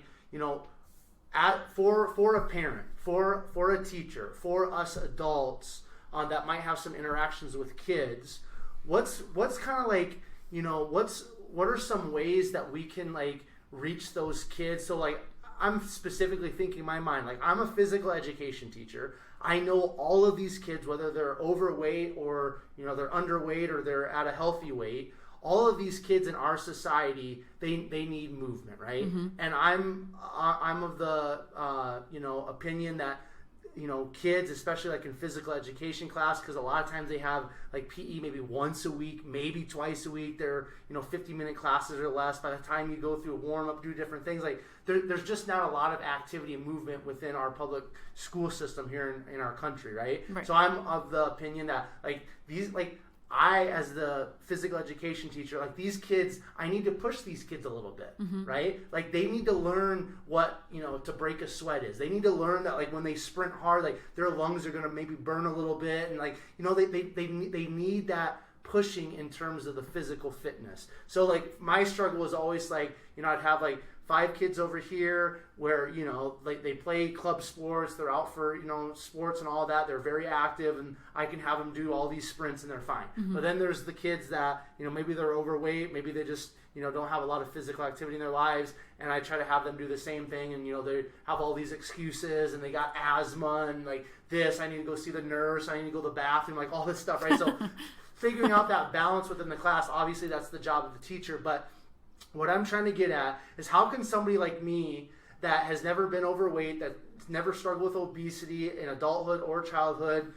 for a parent, for a teacher, for us adults that might have some interactions with kids, what's kind of like, what are some ways that we can like reach those kids? So like, I'm specifically thinking in my mind, like I'm a physical education teacher. I know all of these kids, whether they're overweight or, they're underweight or they're at a healthy weight, all of these kids in our society, they need movement, right? Mm-hmm. And I'm of the, opinion that, kids, especially like in physical education class, because a lot of times they have like PE maybe once a week, maybe twice a week. They're 50-minute classes or less. By the time you go through a warm up, do different things, like there's just not a lot of activity and movement within our public school system here in our country, right? So I'm of the opinion that like these, like I, as the physical education teacher, like these kids, I need to push these kids a little bit, mm-hmm. right? Like they need to learn what, to break a sweat is. They need to learn that like when they sprint hard, like their lungs are going to maybe burn a little bit. And like, they need that pushing in terms of the physical fitness. So like my struggle was always like, I'd have like 5 kids over here where, like they play club sports, they're out for, sports and all that. They're very active and I can have them do all these sprints and they're fine. Mm-hmm. But then there's the kids that, maybe they're overweight, maybe they just, don't have a lot of physical activity in their lives. And I try to have them do the same thing. And, they have all these excuses and they got asthma and like this, I need to go see the nurse, I need to go to the bathroom, like all this stuff, right? So figuring out that balance within the class, obviously that's the job of the teacher. But what I'm trying to get at is how can somebody like me that has never been overweight, that's never struggled with obesity in adulthood or childhood,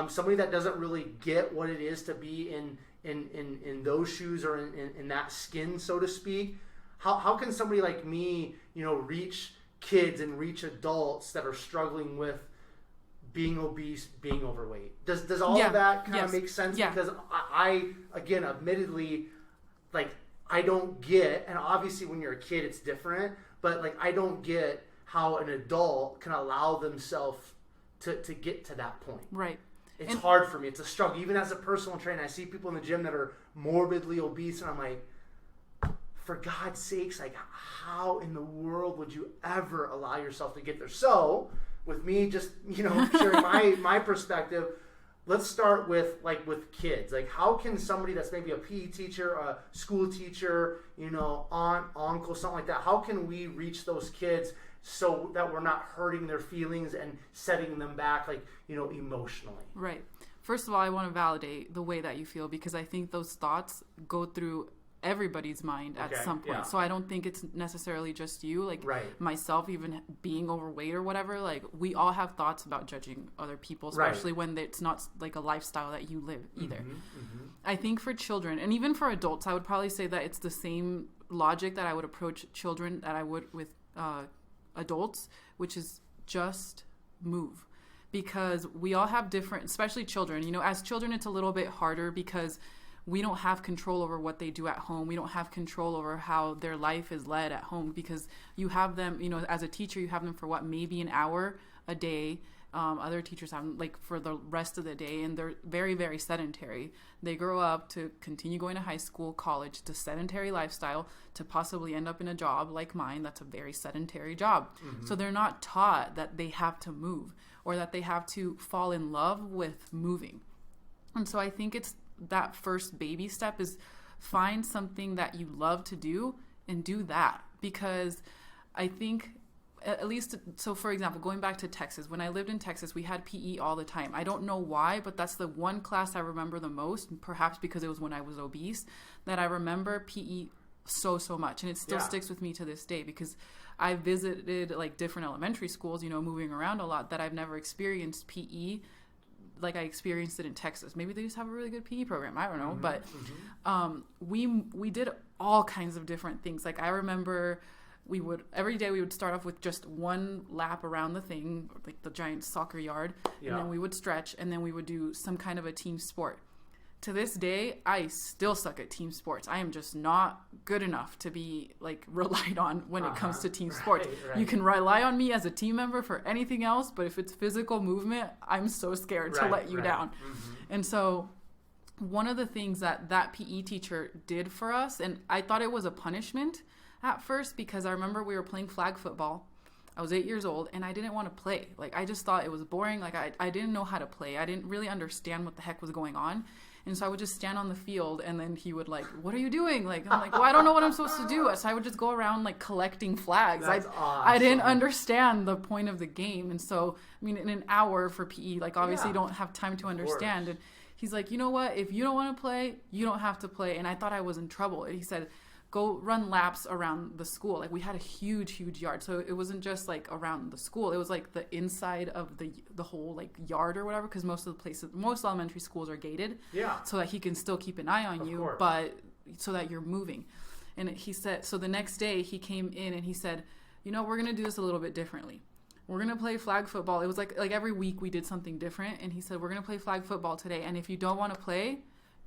somebody that doesn't really get what it is to be in those shoes or in that skin, so to speak, how can somebody like me, reach kids and reach adults that are struggling with being obese, being overweight? Does all of that kind of make sense? Yeah. Because I, again, admittedly, like, I don't get, and obviously when you're a kid it's different, but like I don't get how an adult can allow themselves to get to that point. Right. It's hard for me. It's a struggle. Even as a personal trainer, I see people in the gym that are morbidly obese and I'm like, for God's sakes, like how in the world would you ever allow yourself to get there? So with me just, sharing my perspective, let's start with kids. Like how can somebody that's maybe a PE teacher, a school teacher, aunt, uncle, something like that, how can we reach those kids so that we're not hurting their feelings and setting them back, like, emotionally? Right. First of all, I want to validate the way that you feel because I think those thoughts go through everybody's mind at some point. Yeah. So I don't think it's necessarily just you, like myself, even being overweight or whatever, like we all have thoughts about judging other people, especially when it's not like a lifestyle that you live either. Mm-hmm, mm-hmm. I think for children and even for adults, I would probably say that it's the same logic that I would approach children that I would with adults, which is just move. Because we all have different, especially children, as children, it's a little bit harder because we don't have control over what they do at home. We don't have control over how their life is led at home because you have them, as a teacher, you have them for maybe an hour a day. Other teachers have them like for the rest of the day and they're very, very sedentary. They grow up to continue going to high school, college, to sedentary lifestyle, to possibly end up in a job like mine. That's a very sedentary job. Mm-hmm. So they're not taught that they have to move or that they have to fall in love with moving. And so I think it's that first baby step is find something that you love to do and do that. Because I think, at least, so for example, going back to Texas, when I lived in Texas, we had PE all the time. I don't know why, but that's the one class I remember the most, perhaps because it was when I was obese, that I remember PE so much. And it still sticks with me to this day, because I visited like different elementary schools, you know, moving around a lot, that I've never experienced PE like I experienced it in Texas. Maybe they just have a really good PE program. I don't know. But we did all kinds of different things. Like I remember every day we would start off with just one lap around the thing, like the giant soccer yard. And then we would stretch, and then we would do some kind of a team sport. To this day, I still suck at team sports. I am just not good enough to be like relied on when it comes to team sports. Right. You can rely on me as a team member for anything else, but if it's physical movement, I'm so scared to let you down. And so one of the things that PE teacher did for us, and I thought it was a punishment at first, because I remember we were playing flag football. I was 8 years old, and I didn't want to play. Like, I just thought it was boring. Like, I didn't know how to play. I didn't really understand what the heck was going on. And so I would just stand on the field, and then he would like, what are you doing? Like, I'm like, well, I don't know what I'm supposed to do. So I would just go around like collecting flags. That's awesome. I didn't understand the point of the game. And so, I mean, in an hour for PE, like obviously you don't have time to understand. And he's like, you know what? If you don't want to play, you don't have to play. And I thought I was in trouble. And he said, go run laps around the school. Like we had a huge yard. So it wasn't just like around the school. It was like the inside of the whole like yard or whatever. Cause most elementary schools are gated. Yeah. So that he can still keep an eye on you, but so that you're moving. And he said, so the next day he came in and he said, you know, we're going to do this a little bit differently. We're going to play flag football. It was like every week we did something different. And he said, we're going to play flag football today. And if you don't want to play,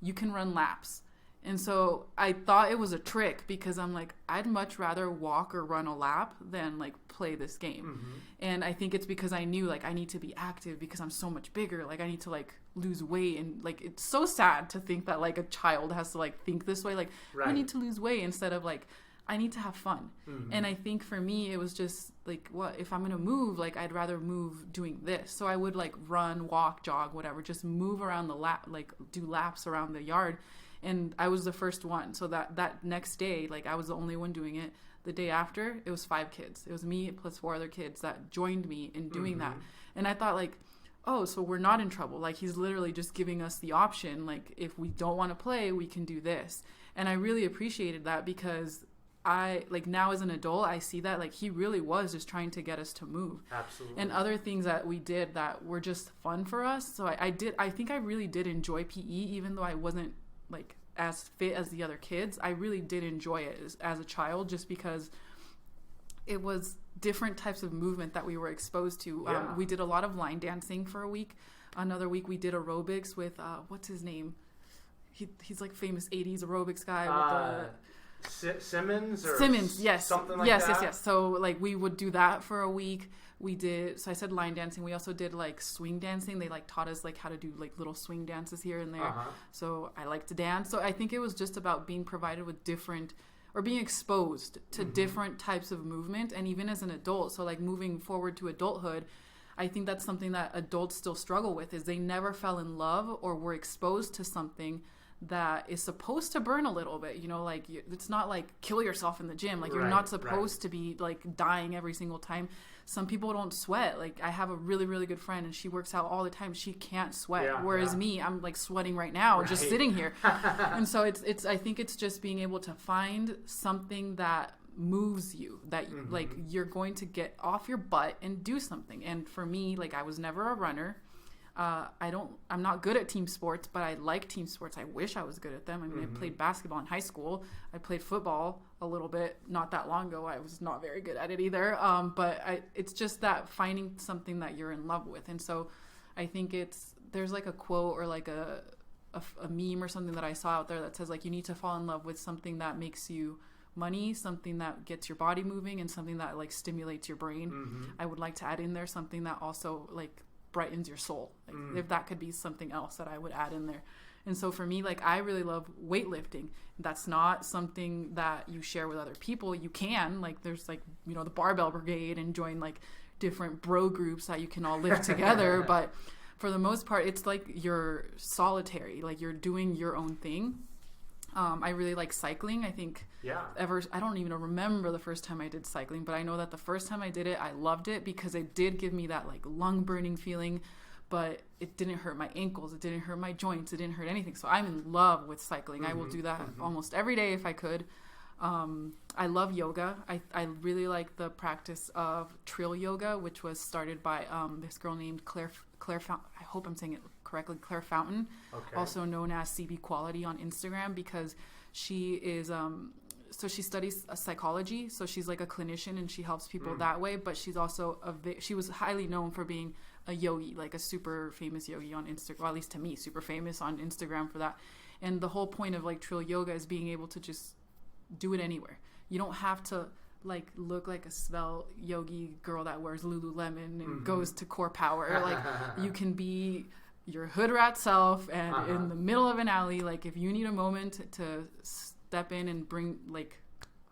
you can run laps. And so I thought it was a trick, because I'm like, I'd much rather walk or run a lap than like play this game. And I think it's because I knew like I need to be active because I'm so much bigger. Like I need to like lose weight. And like it's so sad to think that like a child has to like think this way. Like I need to lose weight instead of like I need to have fun. And I think for me it was just like, what if I'm gonna move, like I'd rather move doing this. So I would like run, walk, jog, whatever, just move around the lap, like do laps around the yard. And I was the first one. So that next day, like I was the only one doing it. The day after, it was 5 kids. It was me plus 4 other kids that joined me in doing that. And I thought like, oh, so we're not in trouble. Like he's literally just giving us the option. Like if we don't want to play, we can do this. And I really appreciated that, because I like now as an adult, I see that like he really was just trying to get us to move. Absolutely. And other things that we did that were just fun for us. So I think I really did enjoy PE, even though I wasn't like as fit as the other kids. I really did enjoy it as a child, just because it was different types of movement that we were exposed to. We did a lot of line dancing for a week. Another week we did aerobics with what's his name? He's like famous 80s aerobics guy with Simmons, yes, something like that. Yes. So like we would do that for a week. We did, so I said line dancing. We also did like swing dancing. They like taught us like how to do like little swing dances here and there. So I like to dance. So I think it was just about being provided with different, or being exposed to different types of movement. And even as an adult, so like moving forward to adulthood, I think that's something that adults still struggle with, is they never fell in love or were exposed to something that is supposed to burn a little bit, you know, like it's not like kill yourself in the gym. Like you're not supposed to be like dying every single time. Some people don't sweat. Like I have a really, really good friend and she works out all the time. She can't sweat. Whereas me, I'm like sweating right now, just sitting here. And so it's, I think it's just being able to find something that moves you, that like you're going to get off your butt and do something. And for me, like I was never a runner. I'm not good at team sports, but I like team sports. I wish I was good at them. I mean, I played basketball in high school. I played football a little bit, not that long ago. I was not very good at it either. But it's just that finding something that you're in love with. And so I think there's like a quote or like a meme or something that I saw out there that says like, you need to fall in love with something that makes you money, something that gets your body moving, and something that like stimulates your brain. I would like to add in there something that also like brightens your soul. Like if that could be something else that I would add in there. And so for me, like I really love weightlifting. That's not something that you share with other people. You can, like there's like, you know, the barbell brigade, and join like different bro groups that you can all live together. But for the most part, it's like you're solitary, like you're doing your own thing. I really like cycling. I think I don't even remember the first time I did cycling, but I know that the first time I did it, I loved it because it did give me that like lung burning feeling, but it didn't hurt my ankles. It didn't hurt my joints. It didn't hurt anything. So I'm in love with cycling. I will do that almost every day if I could. I love yoga. I really like the practice of trill yoga, which was started by this girl named Claire Fountain. I hope I'm saying it correctly. Claire Fountain, also known as CB Quality on Instagram, because she is so she studies psychology. So she's like a clinician and she helps people that way. But she's also she was highly known for being a yogi, like a super famous yogi on Instagram. Well, at least to me, super famous on Instagram for that. And the whole point of like trill yoga is being able to just do it anywhere. You don't have to like look like a svelte yogi girl that wears Lululemon and goes to Core Power. Like you can be your hood rat self and in the middle of an alley. Like if you need a moment to step in and bring like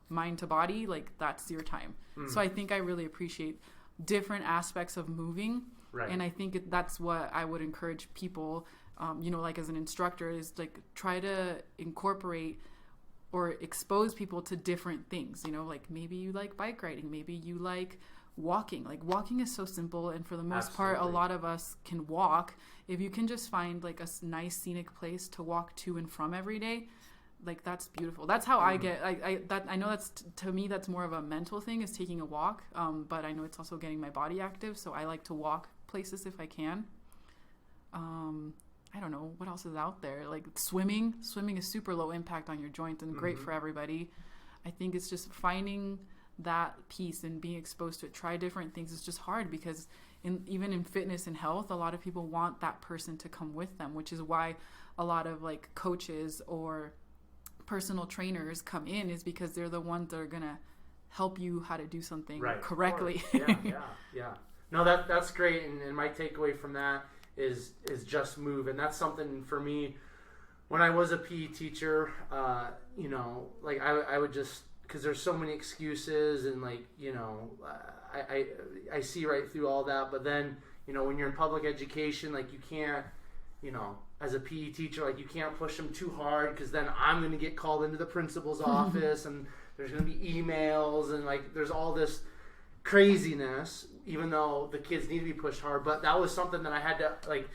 mind to body, like that's your time. So I think I really appreciate different aspects of moving. Right. And I think that's what I would encourage people, like as an instructor, is like try to incorporate or expose people to different things. Like maybe you like bike riding, maybe you like walking. Like walking is so simple, and for the most part, a lot of us can walk. If you can just find like a nice scenic place to walk to and from every day, like that's beautiful. That's how I get. I know that's to me that's more of a mental thing, is taking a walk. But I know it's also getting my body active, so I like to walk places if I can. I don't know what else is out there. Like swimming is super low impact on your joints and great for everybody. I think it's just finding that piece and being exposed to it. Try different things. It's just hard because even in fitness and health, a lot of people want that person to come with them, which is why a lot of like coaches or personal trainers come in, is because they're the ones that are gonna help you how to do something correctly. Yeah. No, that's great. And my takeaway from that is just move. And that's something for me when I was a PE teacher, like I would just, because there's so many excuses and like, I see right through all that. But then, when you're in public education, like you can't, as a PE teacher, like you can't push them too hard, because then I'm going to get called into the principal's office and there's going to be emails and like there's all this craziness, even though the kids need to be pushed hard. But that was something that I had to like,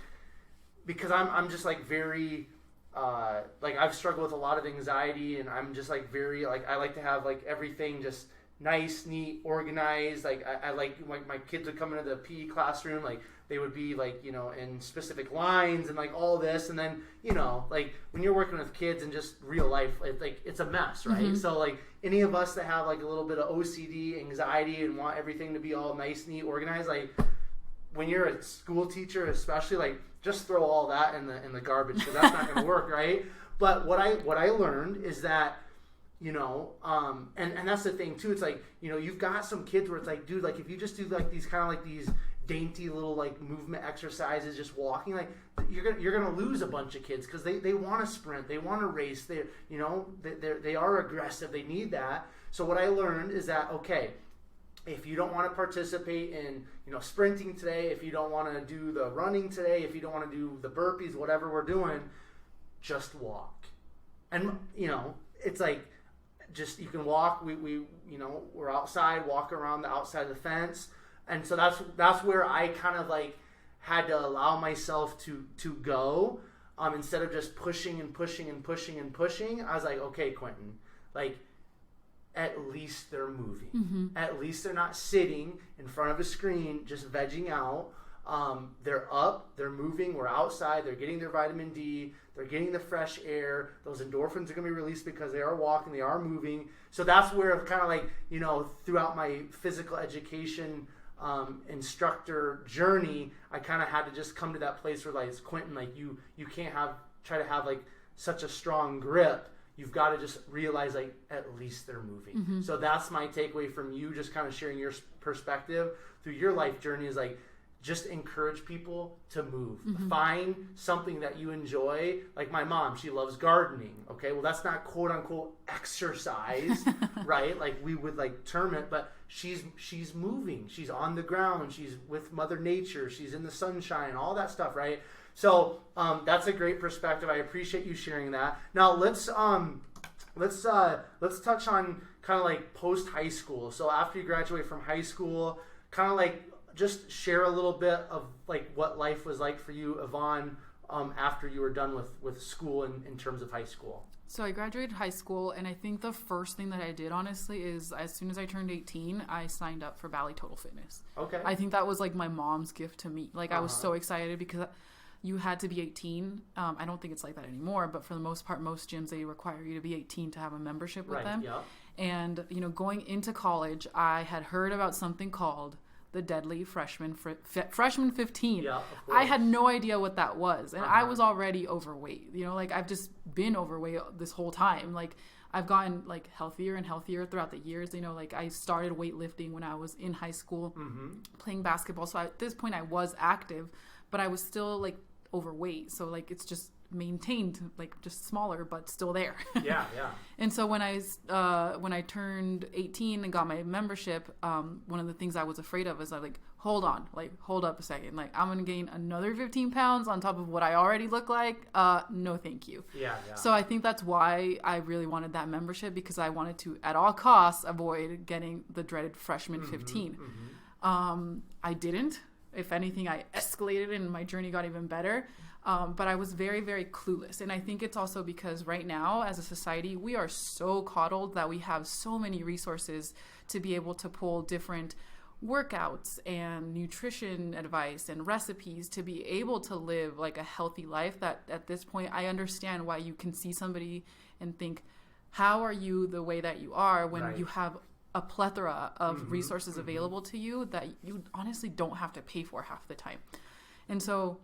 because I'm just like very like I've struggled with a lot of anxiety, and I'm just like very like I like to have like everything just nice, neat, organized. Like I like my kids would come into the PE classroom, like they would be like in specific lines and like all this, and then like when you're working with kids and just real life, it's a mess, right? So like any of us that have like a little bit of OCD, anxiety, and want everything to be all nice, neat, organized, like when you're a school teacher especially, like just throw all that in the garbage, because that's not going to work, right? But what I learned is that and that's the thing too. It's like you've got some kids where it's like, dude, like if you just do like these kind of like these dainty little like movement exercises, just walking, like you're gonna lose a bunch of kids, because they want to sprint, they want to race, they are aggressive, they need that. So what I learned is that, okay, if you don't want to participate in sprinting today, if you don't want to do the running today, if you don't want to do the burpees, whatever we're doing, just walk. And it's like, just you can walk. We're outside, walk around the outside of the fence. And so that's where I kind of like had to allow myself to go, instead of just pushing and pushing and pushing and pushing. I was like, okay, Quentin, like at least they're moving. At least they're not sitting in front of a screen just vegging out. They're up, they're moving, we're outside, they're getting their vitamin D, they're getting the fresh air, those endorphins are going to be released because they are walking, they are moving. So that's where kind of like, throughout my physical education instructor journey, I kind of had to just come to that place where like, it's Quentin, like you can't try to have like such a strong grip. You've got to just realize like at least they're moving. So that's my takeaway from you, just kind of sharing your perspective through your life journey, is like, just encourage people to move. Find something that you enjoy. Like my mom, she loves gardening. Okay, well that's not quote unquote exercise, right? Like we would like term it, but she's moving. She's on the ground. She's with Mother Nature. She's in the sunshine. All that stuff, right? So that's a great perspective. I appreciate you sharing that. Now let's touch on kind of like post high school. So after you graduate from high school, kind of like just share a little bit of like what life was like for you, Ivonnce, after you were done with school in terms of high school. So I graduated high school, and I think the first thing that I did, honestly, is as soon as I turned 18, I signed up for Bally Total Fitness. Okay. I think that was like my mom's gift to me. Like I was so excited because you had to be 18. I don't think it's like that anymore, but for the most part, most gyms, they require you to be 18 to have a membership with them. Yeah. And, going into college, I had heard about something called the Deadly Freshman 15. Yeah, I had no idea what that was. And I was already overweight. Like I've just been overweight this whole time. Like I've gotten like healthier and healthier throughout the years. Like I started weightlifting when I was in high school, playing basketball. So at this point I was active, but I was still like overweight. So like it's just maintained, like just smaller but still there. Yeah. And so when I turned 18 and got my membership, one of the things I was afraid of is hold up a second, like I'm gonna gain another 15 pounds on top of what I already look like. No thank you. Yeah. So I think that's why I really wanted that membership, because I wanted to at all costs avoid getting the dreaded freshman 15. I didn't. If anything, I escalated and my journey got even better. But I was very, very clueless. And I think it's also because right now, as a society, we are so coddled that we have so many resources to be able to pull different workouts and nutrition advice and recipes to be able to live like a healthy life, that at this point, I understand why you can see somebody and think, how are you the way that you are when you have a plethora of resources available to you that you honestly don't have to pay for half the time. And so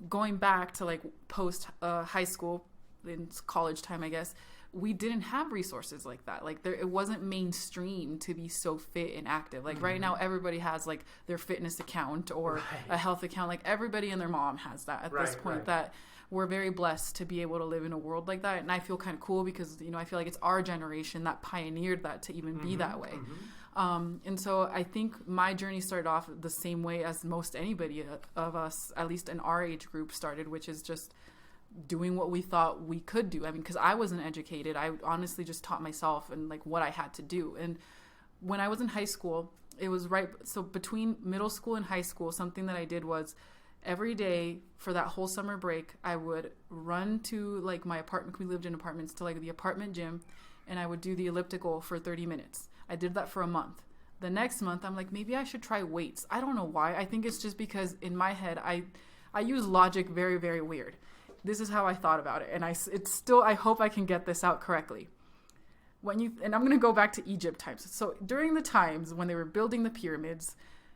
going back to like post high school, in college time, I guess, we didn't have resources like that. Like it wasn't mainstream to be so fit and active. Like right now, everybody has like their fitness account or a health account. Like everybody and their mom has that at this point. That we're very blessed to be able to live in a world like that. And I feel kind of cool because, I feel like it's our generation that pioneered that to even be that way. And so I think my journey started off the same way as most anybody of us, at least in our age group, started, which is just doing what we thought we could do. I mean, because I wasn't educated. I honestly just taught myself and like what I had to do. And when I was in high school, it was so between middle school and high school, something that I did was every day for that whole summer break, I would run to like my apartment. We lived in apartments, to like the apartment gym, and I would do the elliptical for 30 minutes. I did that for a month. The next month, I'm like, maybe I should try weights. I don't know why. I think it's just because in my head, I use logic very, very weird. This is how I thought about it. And I hope I can get this out correctly. And I'm going to go back to Egypt times. So during the times when they were building the pyramids,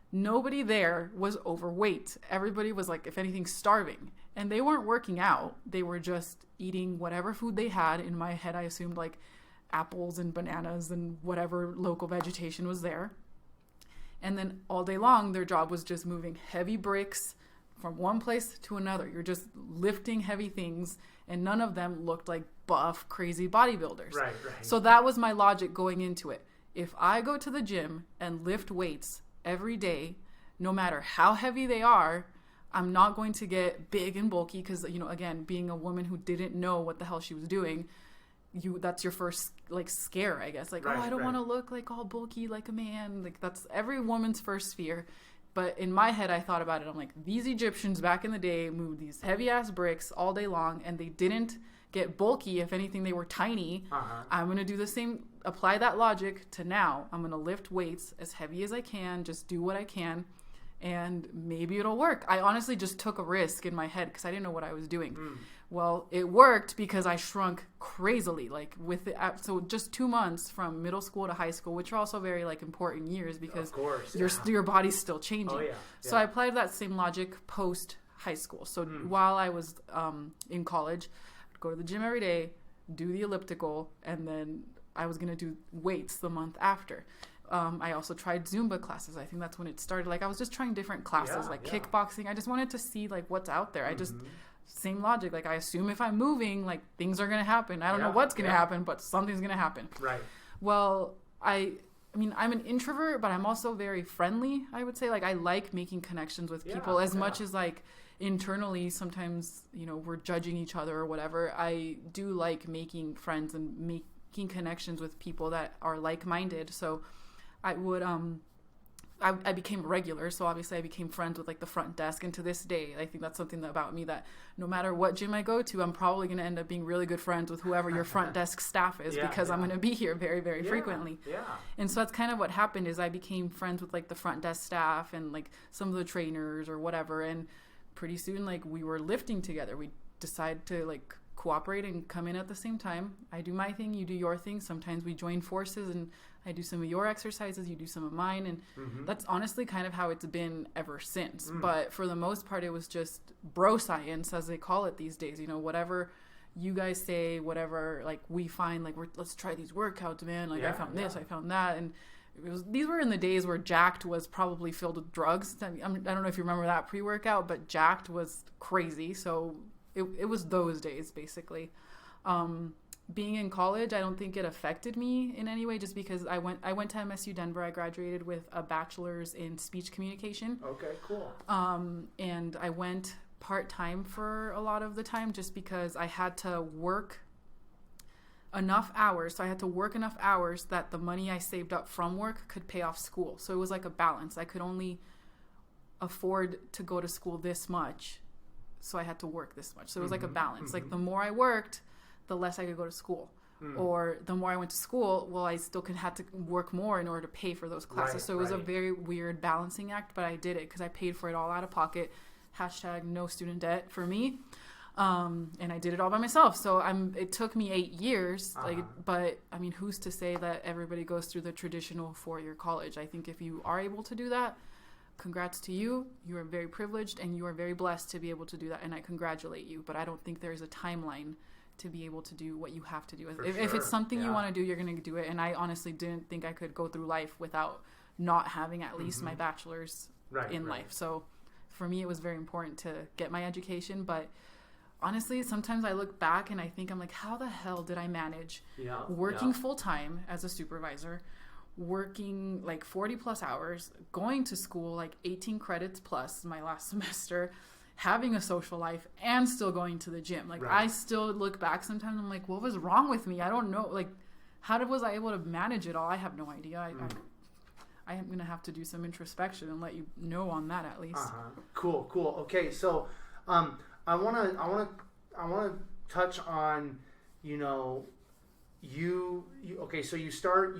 nobody there was overweight. Everybody was like, if anything, starving. And they weren't working out. They were just eating whatever food they had. In my head, I assumed like apples and bananas and whatever local vegetation was there. And then all day long, their job was just moving heavy bricks from one place to another. You're just lifting heavy things, and none of them looked like buff, crazy bodybuilders. Right. So that was my logic going into it. If I go to the gym and lift weights every day, no matter how heavy they are, I'm not going to get big and bulky because, again, being a woman who didn't know what the hell she was doing, that's your first like scare, I guess. Like, I don't want to look like all bulky like a man. Like that's every woman's first fear. But in my head, I thought about it. I'm like, these Egyptians back in the day moved these heavy ass bricks all day long, and they didn't get bulky. If anything, they were tiny. I'm going to do the same, apply that logic to now. I'm going to lift weights as heavy as I can, just do what I can, and maybe it'll work. I honestly just took a risk in my head because I didn't know what I was doing. Well, it worked because I shrunk crazily, like so just 2 months from middle school to high school, which are also very like important years because your body's still changing. So I applied that same logic post high school. So while I was in college, I'd go to the gym every day, do the elliptical, and then I was going to do weights the month after. I also tried Zumba classes. I think that's when it started. Like I was just trying different classes, kickboxing. I just wanted to see like what's out there. I just same logic. Like I assume if I'm moving, like things are gonna happen. I don't know what's gonna happen, but something's gonna happen. Right. Well, I mean, I'm an introvert, but I'm also very friendly. I would say like I like making connections with people as much as like internally sometimes, we're judging each other or whatever, I do like making friends and making connections with people that are like-minded. So I would I became a regular, so obviously I became friends with like the front desk, and to this day I think that's something about me, that no matter what gym I go to, I'm probably going to end up being really good friends with whoever your front desk staff is, because I'm going to be here very, very frequently. And so that's kind of what happened, is I became friends with like the front desk staff and like some of the trainers or whatever, and pretty soon like we were lifting together. We decided to like cooperate and come in at the same time. I do my thing, you do your thing. Sometimes we join forces and I do some of your exercises, you do some of mine, and that's honestly kind of how it's been ever since. But for the most part, it was just bro science, as they call it these days. Whatever you guys say, whatever like we find, like let's try these workouts, man. Like I found this, I found that, and these were in the days where Jacked was probably filled with drugs. I don't know if you remember that pre-workout, but Jacked was crazy. So it was those days basically. Being in college, I don't think it affected me in any way, just because I went to MSU Denver. I graduated with a bachelor's in speech communication. Okay, cool. And I went part-time for a lot of the time, just because I had to work enough hours. So I had to work enough hours that the money I saved up from work could pay off school. So it was like a balance. I could only afford to go to school this much, so I had to work this much. So it was like a balance. Like the more I worked, the less I could go to school. Or the more I went to school, well, I still had to work more in order to pay for those classes. So it was a very weird balancing act, but I did it because I paid for it all out of pocket. # no student debt for me. And I did it all by myself. So it took me 8 years. But I mean, who's to say that everybody goes through the traditional 4-year college? I think if you are able to do that, congrats to you. You are very privileged and you are very blessed to be able to do that. And I congratulate you. But I don't think there is a timeline to be able to do what you have to do. If it's something you want to do, you're going to do it. And I honestly didn't think I could go through life without not having at least my bachelor's in life. So for me, it was very important to get my education. But honestly, sometimes I look back and I think, I'm like, how the hell did I manage working full time as a supervisor, working like 40 plus hours, going to school like 18 credits plus my last semester, having a social life, and still going to the gym? Like I still look back sometimes, I'm like, what was wrong with me? I don't know. Like, how was I able to manage it all? I have no idea. I am going to have to do some introspection and let you know on that at least. Cool. Okay. So, I want to touch on, okay, so you start,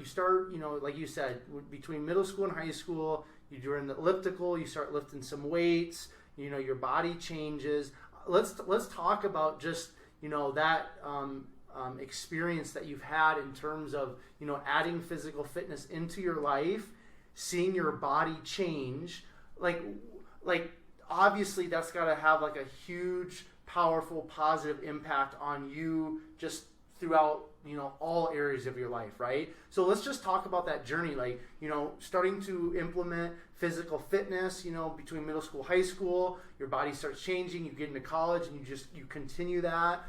like you said, between middle school and high school, you're in the elliptical, you start lifting some weights, your body changes. Let's talk about just, that experience that you've had in terms of, adding physical fitness into your life, seeing your body change. Like obviously that's got to have like a huge, powerful, positive impact on you just throughout, all areas of your life, right? So let's just talk about that journey, like, starting to implement physical fitness, between middle school, high school, your body starts changing, you get into college and you continue that.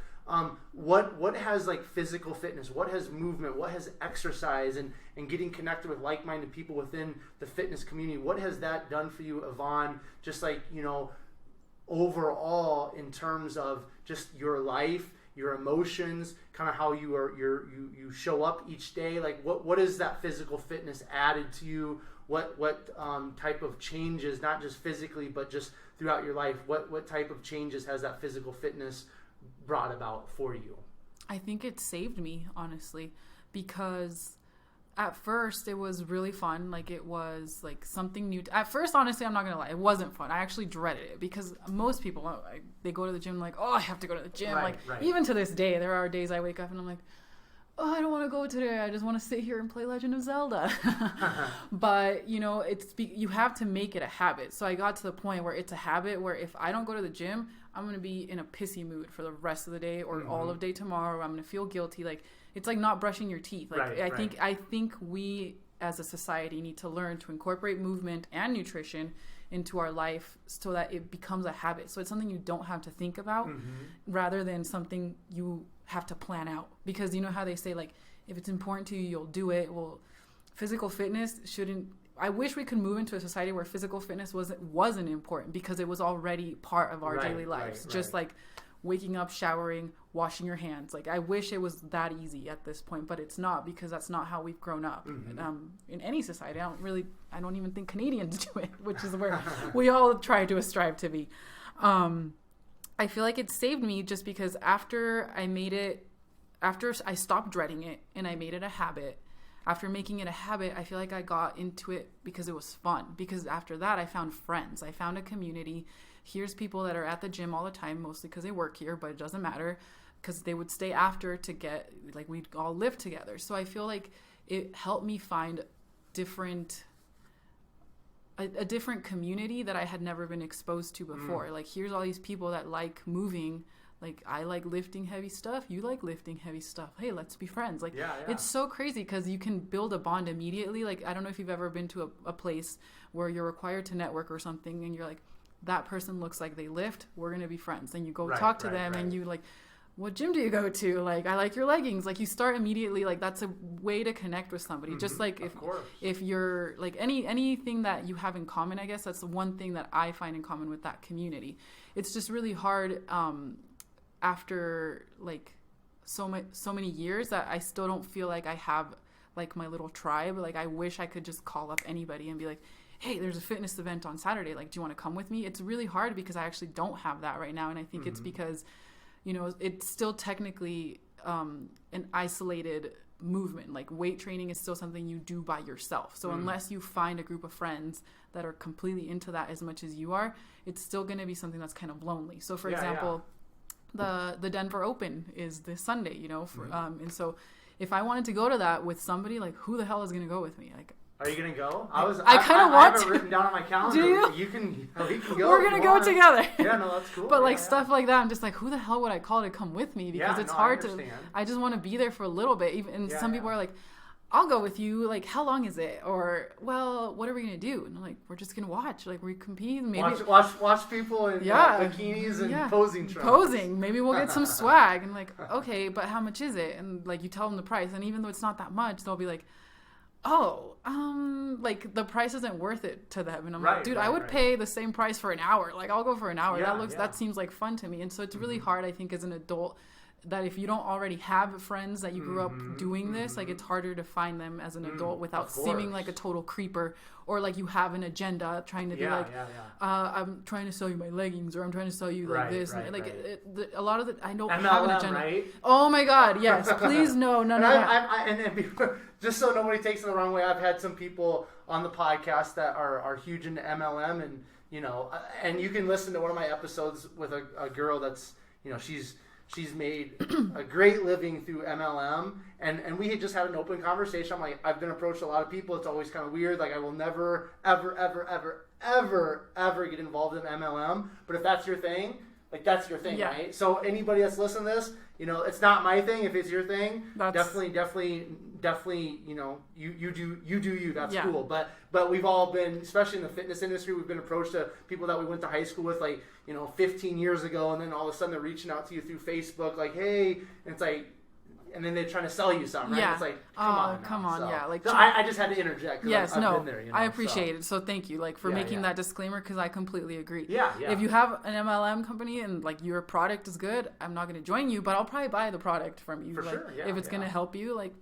What has like physical fitness, what has movement, what has exercise and getting connected with like-minded people within the fitness community, what has that done for you, Ivonnce, just like, overall in terms of just your life, your emotions, kind of how you show up each day? Like what is that physical fitness added to you? What type of changes, not just physically, but just throughout your life, what type of changes has that physical fitness brought about for you? I think it saved me, honestly, because at first it was really fun. Like it was like something new. At first, honestly, I'm not going to lie, it wasn't fun. I actually dreaded it because most people, they go to the gym like, oh, I have to go to the gym. Even to this day, there are days I wake up and I'm like, oh, I don't want to go today. I just want to sit here and play Legend of Zelda. But, you have to make it a habit. So I got to the point where it's a habit where if I don't go to the gym, I'm going to be in a pissy mood for the rest of the day or all of day tomorrow. I'm going to feel guilty. Like, it's like not brushing your teeth. Like, I think we as a society need to learn to incorporate movement and nutrition into our life so that it becomes a habit. So it's something you don't have to think about rather than something you have to plan out. Because you know how they say, like, if it's important to you, you'll do it. Well, physical fitness shouldn't I wish we could move into a society where physical fitness wasn't important, because it was already part of our daily lives. Just like waking up, showering, washing your hands. Like, I wish it was that easy at this point, but it's not, because that's not how we've grown up. In any society. I don't even think Canadians do it, which is where we all try to strive to be. I feel like it saved me, just because after I stopped dreading it and I made it a habit. After making it a habit, I feel like I got into it because it was fun. Because after that, I found friends. I found a community. Here's people that are at the gym all the time, mostly because they work here, but it doesn't matter, because they would stay after to get, like, we'd all live together. So I feel like it helped me find a different community that I had never been exposed to before. Like, here's all these people that like moving. Like, I like lifting heavy stuff. You like lifting heavy stuff. Hey, let's be friends. Like, it's so crazy, because you can build a bond immediately. Like, I don't know if you've ever been to a place where you're required to network or something, and you're like, that person looks like they lift. We're going to be friends. And you go talk to them, and you like, what gym do you go to? Like, I like your leggings. Like, you start immediately, like, that's a way to connect with somebody. Just like if you're like anything that you have in common, I guess that's the one thing that I find in common with that community. It's just really hard after like so many years that I still don't feel like I have like my little tribe. Like, I wish I could just call up anybody and be like, hey, there's a fitness event on Saturday. Like, do you want to come with me? It's really hard because I actually don't have that right now. And I think it's because, you know, it's still technically an isolated movement. Like, weight training is still something you do by yourself. So unless you find a group of friends that are completely into that as much as you are, it's still going to be something that's kind of lonely. So for example, the Denver Open is this Sunday, you know, and so if I wanted to go to that with somebody, like, who the hell is going to go with me? Like, are you gonna go? I kind of want to. I have it written down on my calendar. Do you? We can go. We're gonna go together. Yeah, no, that's cool. But like stuff like that, I'm just like, who the hell would I call to come with me? Because it's hard to. I just want to be there for a little bit. And some people are like, I'll go with you. Like, how long is it? Or, well, what are we gonna do? And I'm like, we're just gonna watch. Like, we compete. Maybe watch people in bikinis and posing trunks. Posing. Maybe we'll get some swag. And like, okay, but how much is it? And like, you tell them the price, and even though it's not that much, they'll be like, oh, like, the price isn't worth it to them. And I'm like, dude, I would pay the same price for an hour. Like, I'll go for an hour. That seems like fun to me. And so it's really hard, I think, as an adult, that if you don't already have friends that you grew up doing this, like, it's harder to find them as an adult without seeming like a total creeper, or like you have an agenda trying to be I'm trying to sell you my leggings, or I'm trying to sell you like this. A lot of I don't have an agenda. Right? Oh my God, yes. Please no, none of that. And just so nobody takes it the wrong way, I've had some people on the podcast that are huge into MLM, and, you know, and you can listen to one of my episodes with a girl that's, you know, she's made a great living through MLM, and we had just had an open conversation. I'm like, I've been approached a lot of people. It's always kind of weird. Like, I will never, ever get involved in MLM. But if that's your thing, like, that's your thing, right? So anybody that's listening to this, you know, it's not my thing. If it's your thing, definitely, you know, you do you. That's cool. But we've all been, especially in the fitness industry, we've been approached to people that we went to high school with, like, you know, 15 years ago, and then all of a sudden they're reaching out to you through Facebook, like, hey, and it's like, and then they're trying to sell you something, right? Yeah. It's like, come on. So, like, so I just had to interject. Yes, I've been there, you know, I appreciate it. So thank you, like, for making that disclaimer, because I completely agree. Yeah. If you have an MLM company and, like, your product is good, I'm not going to join you, but I'll probably buy the product from you. For sure, if it's going to help you, like,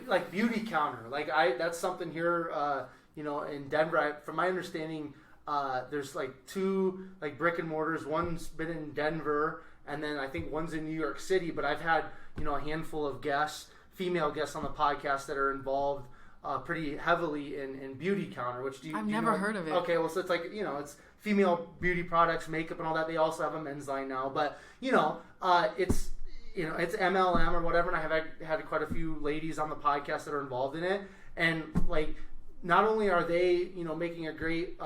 like Beauty Counter. Like, that's something here, you know, in Denver. From my understanding, there's like 2 like brick and mortars. One's been in Denver, and then I think one's in New York City. But I've had, you know, a handful of female guests on the podcast that are involved pretty heavily in Beauty Counter. Which I've never heard of it. Okay, well, so it's like, you know, it's female beauty products, makeup, and all that. They also have a men's line now, but, you know, it's, you know, it's MLM or whatever, and I have had quite a few ladies on the podcast that are involved in it, and, like, not only are they, you know, making a great,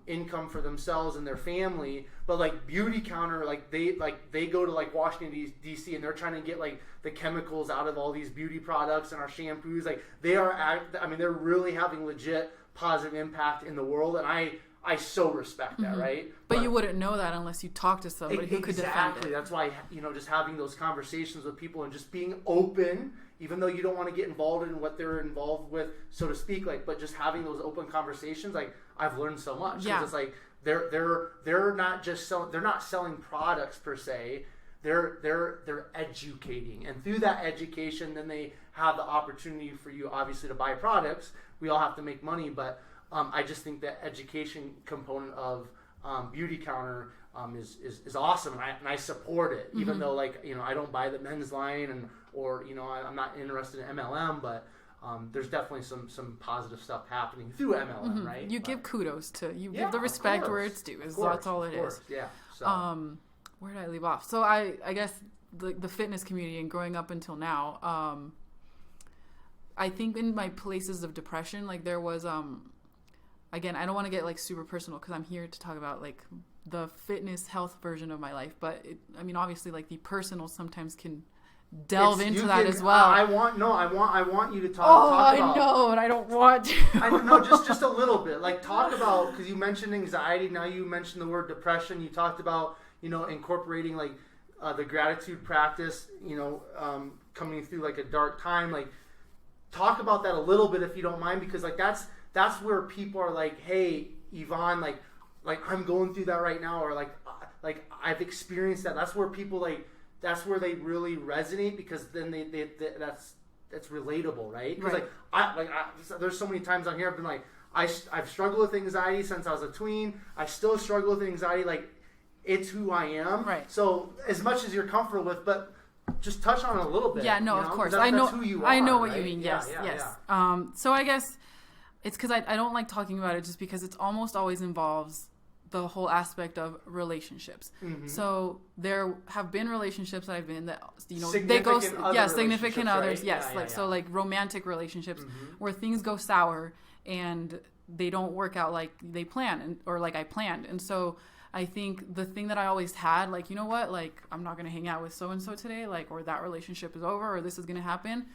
income for themselves and their family, but, like, Beauty Counter, they go to, like, Washington D.C. and they're trying to get, like, the chemicals out of all these beauty products and our shampoos. Like, they're really having legit positive impact in the world, and I so respect that, right? But you wouldn't know that unless you talk to somebody who could defend it. Exactly. That's why, just having those conversations with people and just being open, even though you don't want to get involved in what they're involved with, so to speak, but just having those open conversations, I've learned so much. Yeah. It's they're not just they're not selling products per se. They're educating, and through that education, then they have the opportunity for you, obviously, to buy products. We all have to make money, but I just think that education component of Beauty Counter is awesome, and I support it, even though I don't buy the men's line or I'm not interested in MLM, but there's definitely some positive stuff happening through MLM, right? You give kudos to give the respect where it's due. That's all it is. Yeah. So. Where did I leave off? So I guess the fitness community and growing up until now, I think in my places of depression, there was again, I don't want to get super personal because I'm here to talk about the fitness health version of my life, but obviously the personal sometimes can delve into that as well. I want you to talk about. I know, and I don't want to. I know, just a little bit. Talk about, because you mentioned anxiety. Now you mentioned the word depression. You talked about incorporating the gratitude practice. Coming through a dark time. Talk about that a little bit if you don't mind, because that's where people are hey, Yvonne, I'm going through that right now, or I've experienced that. That's where people that's where they really resonate, because then that's relatable, right? Because there's so many times on here I've been I've struggled with anxiety since I was a tween. I still struggle with anxiety. It's who I am. Right. So as much as you're comfortable with, but just touch on it a little bit. Yeah, no, of course. That's who you are, I know what right? you mean. Yes, yes. So I guess it's because I don't like talking about it, just because it's almost always involves the whole aspect of relationships. So there have been relationships that I've been in that they go significant others, right? yes, so romantic relationships where things go sour and they don't work out like they plan or like I planned. And so I think the thing that I always had, you know what, I'm not going to hang out with so-and-so today, or that relationship is over, or this is going to happen.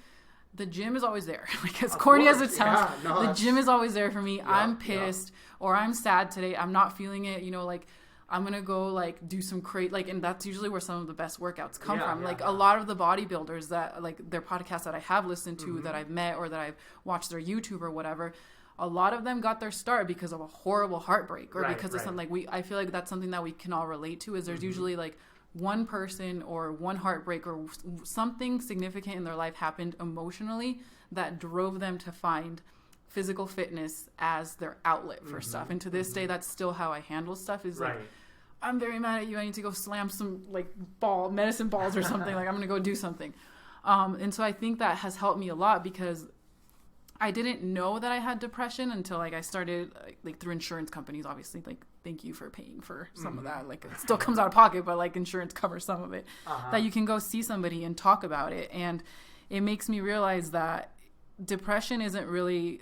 The gym is always there. As corny as it sounds, the gym is always there for me. Yep, I'm pissed or I'm sad today. I'm not feeling it. I'm going to go do some and that's usually where some of the best workouts come from. A lot of the bodybuilders that their podcasts that I have listened to, that I've met or that I've watched their YouTube or whatever, a lot of them got their start because of a horrible heartbreak or because of something I feel that's something that we can all relate to, is there's usually one person or one heartbreak or something significant in their life happened emotionally that drove them to find physical fitness as their outlet for stuff. And to this day, that's still how I handle stuff, is I'm very mad at you. I need to go slam some medicine balls or something. I'm going to go do something. And so I think that has helped me a lot, because I didn't know that I had depression until I started through insurance companies, obviously, thank you for paying for some of that. It still comes out of pocket, but insurance covers some of it, that you can go see somebody and talk about it. And it makes me realize that depression isn't really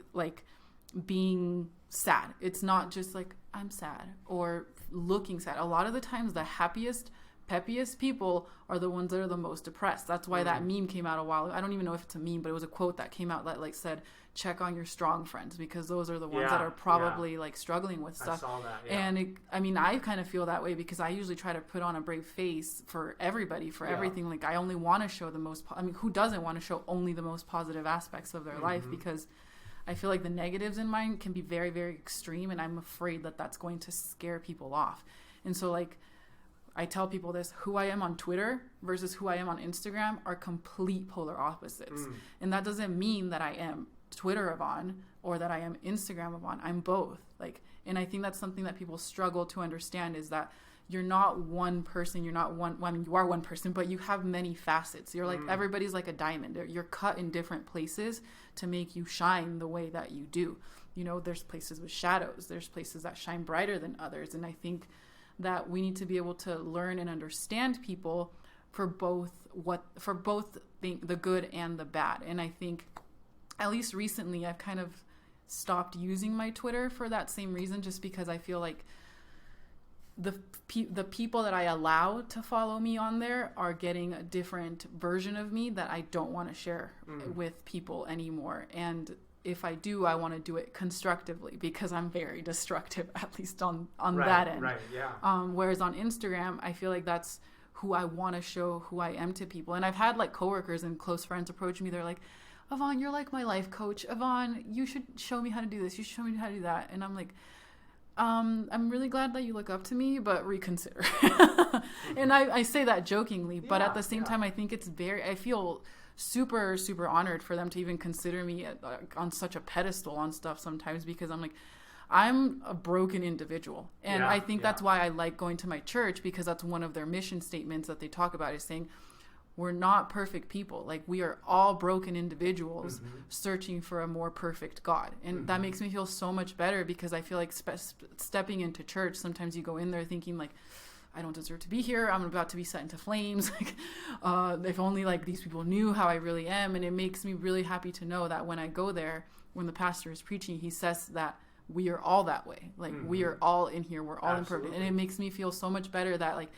being sad. It's not just I'm sad or looking sad. A lot of the times the happiest, peppiest people are the ones that are the most depressed. That's why that meme came out a while ago. I don't even know if it's a meme, but it was a quote that came out that said, check on your strong friends, because those are the ones that are probably struggling with stuff. I saw that, And I kind of feel that way, because I usually try to put on a brave face for everybody, for everything. I only want to show the most, who doesn't want to show only the most positive aspects of their life? Because I feel the negatives in mine can be very, very extreme, and I'm afraid that that's going to scare people off. And so I tell people this, who I am on Twitter versus who I am on Instagram are complete polar opposites. And that doesn't mean that I am Twitter Ivonnce or that I am Instagram Ivonnce. I'm both. And I think that's something that people struggle to understand, is that you're not one person. You're not one, you are one person, but you have many facets. You're everybody's like a diamond. You're cut in different places to make you shine the way that you do. There's places with shadows. There's places that shine brighter than others. And I think that we need to be able to learn and understand people for both the good and the bad. And I think, at least recently, I've kind of stopped using my Twitter for that same reason, just because I feel the people that I allow to follow me on there are getting a different version of me that I don't want to share with people anymore. And if I do, I want to do it constructively because I'm very destructive, at least on right, that end. Right, yeah. Whereas on Instagram, I feel like that's who I want to show who I am to people. And I've had like coworkers and close friends approach me. They're like, Ivonnce, you're like my life coach. Ivonnce, you should show me how to do this. You should show me how to do that. And I'm like, I'm really glad that you look up to me, but reconsider. And I say that jokingly, but at the same time, I think I feel super, super honored for them to even consider me on such a pedestal on stuff sometimes, because I'm like, I'm a broken individual. And I think that's why I like going to my church, because that's one of their mission statements that they talk about, is saying, we're not perfect people. Like, we are all broken individuals searching for a more perfect God. And that makes me feel so much better, because I feel like stepping into church, sometimes you go in there thinking like, I don't deserve to be here. I'm about to be set into flames. Like, if only like these people knew how I really am. And it makes me really happy to know that when I go there, when the pastor is preaching, he says that we are all that way. Like, we are all in here. We're all imperfect. And it makes me feel so much better that like,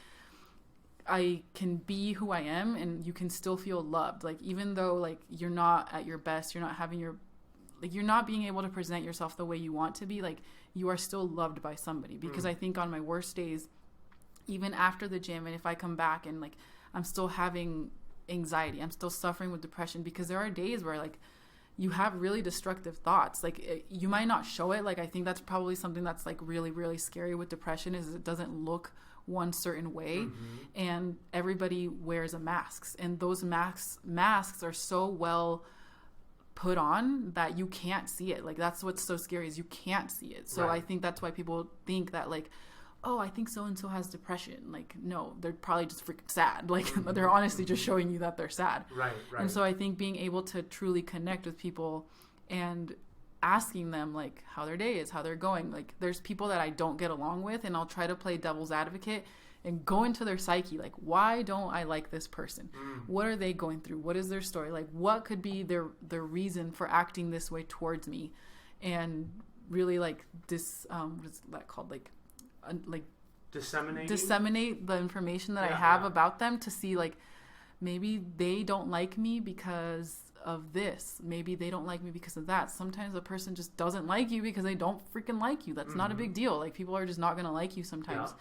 I can be who I am and you can still feel loved. Like, even though like you're not at your best, you're not having you're not being able to present yourself the way you want to be, like, you are still loved by somebody. Because I think on my worst days, even after the gym, and if I come back and like I'm still having anxiety, I'm still suffering with depression, because there are days where like you have really destructive thoughts. Like, you might not show it. Like, I think that's probably something that's like really, really scary with depression, is it doesn't look one certain way, and everybody wears a mask, and those masks are so well put on that you can't see it. Like, that's what's so scary, is you can't see it. So I think that's why people think that like, oh, I think so and so has depression. Like, no, they're probably just freaking sad. Like, they're honestly just showing you that they're sad. Right. And so I think being able to truly connect with people and asking them like how their day is, how they're going. Like, there's people that I don't get along with, and I'll try to play devil's advocate and go into their psyche. Like, why don't I like this person? What are they going through? What is their story? Like, what could be their reason for acting this way towards me? And really like what is that called? Like disseminate the information that I have about them, to see like, maybe they don't like me because of this. Maybe they don't like me because of that. Sometimes a person just doesn't like you because they don't freaking like you. That's not a big deal. Like, people are just not going to like you sometimes.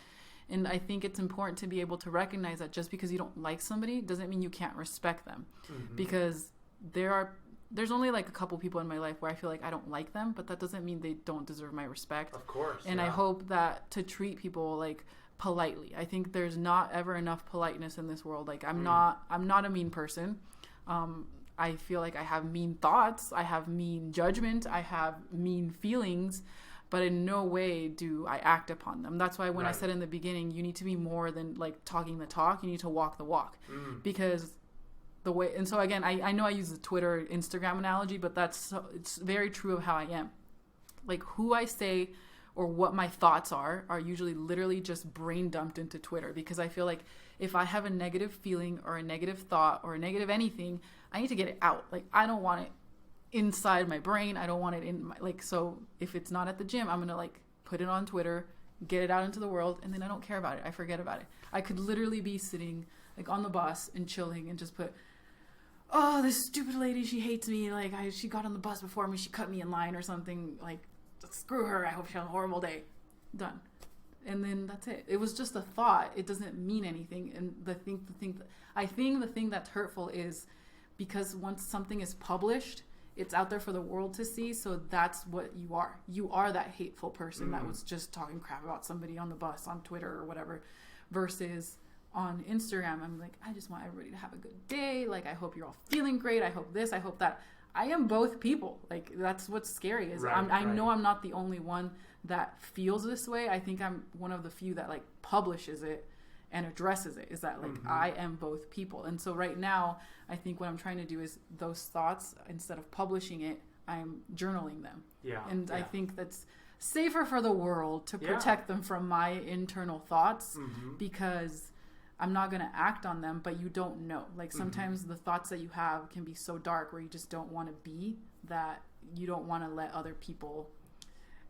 And I think it's important to be able to recognize that just because you don't like somebody doesn't mean you can't respect them. Because there's only like a couple people in my life where I feel like I don't like them, but that doesn't mean they don't deserve my respect. Of course. And I hope that to treat people like politely. I think there's not ever enough politeness in this world. Like, I'm not a mean person. I feel like I have mean thoughts, I have mean judgment, I have mean feelings, but in no way do I act upon them. That's why when I said in the beginning, you need to be more than like talking the talk, you need to walk the walk. Because the way, and so again, I know I use the Twitter, Instagram analogy, but it's very true of how I am. Like, who I say or what my thoughts are usually literally just brain dumped into Twitter, because I feel like if I have a negative feeling or a negative thought or a negative anything, I need to get it out. Like, I don't want it inside my brain. I don't want it in my, like, so if it's not at the gym, I'm going to like put it on Twitter, get it out into the world, and then I don't care about it. I forget about it. I could literally be sitting like on the bus and chilling and just put, oh, this stupid lady, she hates me. Like, she got on the bus before me. She cut me in line or something. Like, screw her. I hope she has a horrible day. Done. And then that's it. It was just a thought. It doesn't mean anything. And I think the thing that's hurtful is because once something is published, it's out there for the world to see. So that's what you are. You are that hateful person that was just talking crap about somebody on the bus, on Twitter or whatever, versus on Instagram, I'm like, I just want everybody to have a good day. Like, I hope you're all feeling great. I hope this, I hope that. I am both people. Like, that's what's scary is I know I'm not the only one that feels this way. I think I'm one of the few that like publishes it and addresses it, is that like I am both people. And so right now, I think what I'm trying to do is those thoughts, instead of publishing it, I'm journaling them. I think that's safer for the world to protect them from my internal thoughts, because I'm not going to act on them, but you don't know. Like, sometimes the thoughts that you have can be so dark where you just don't want to be, that you don't want to let other people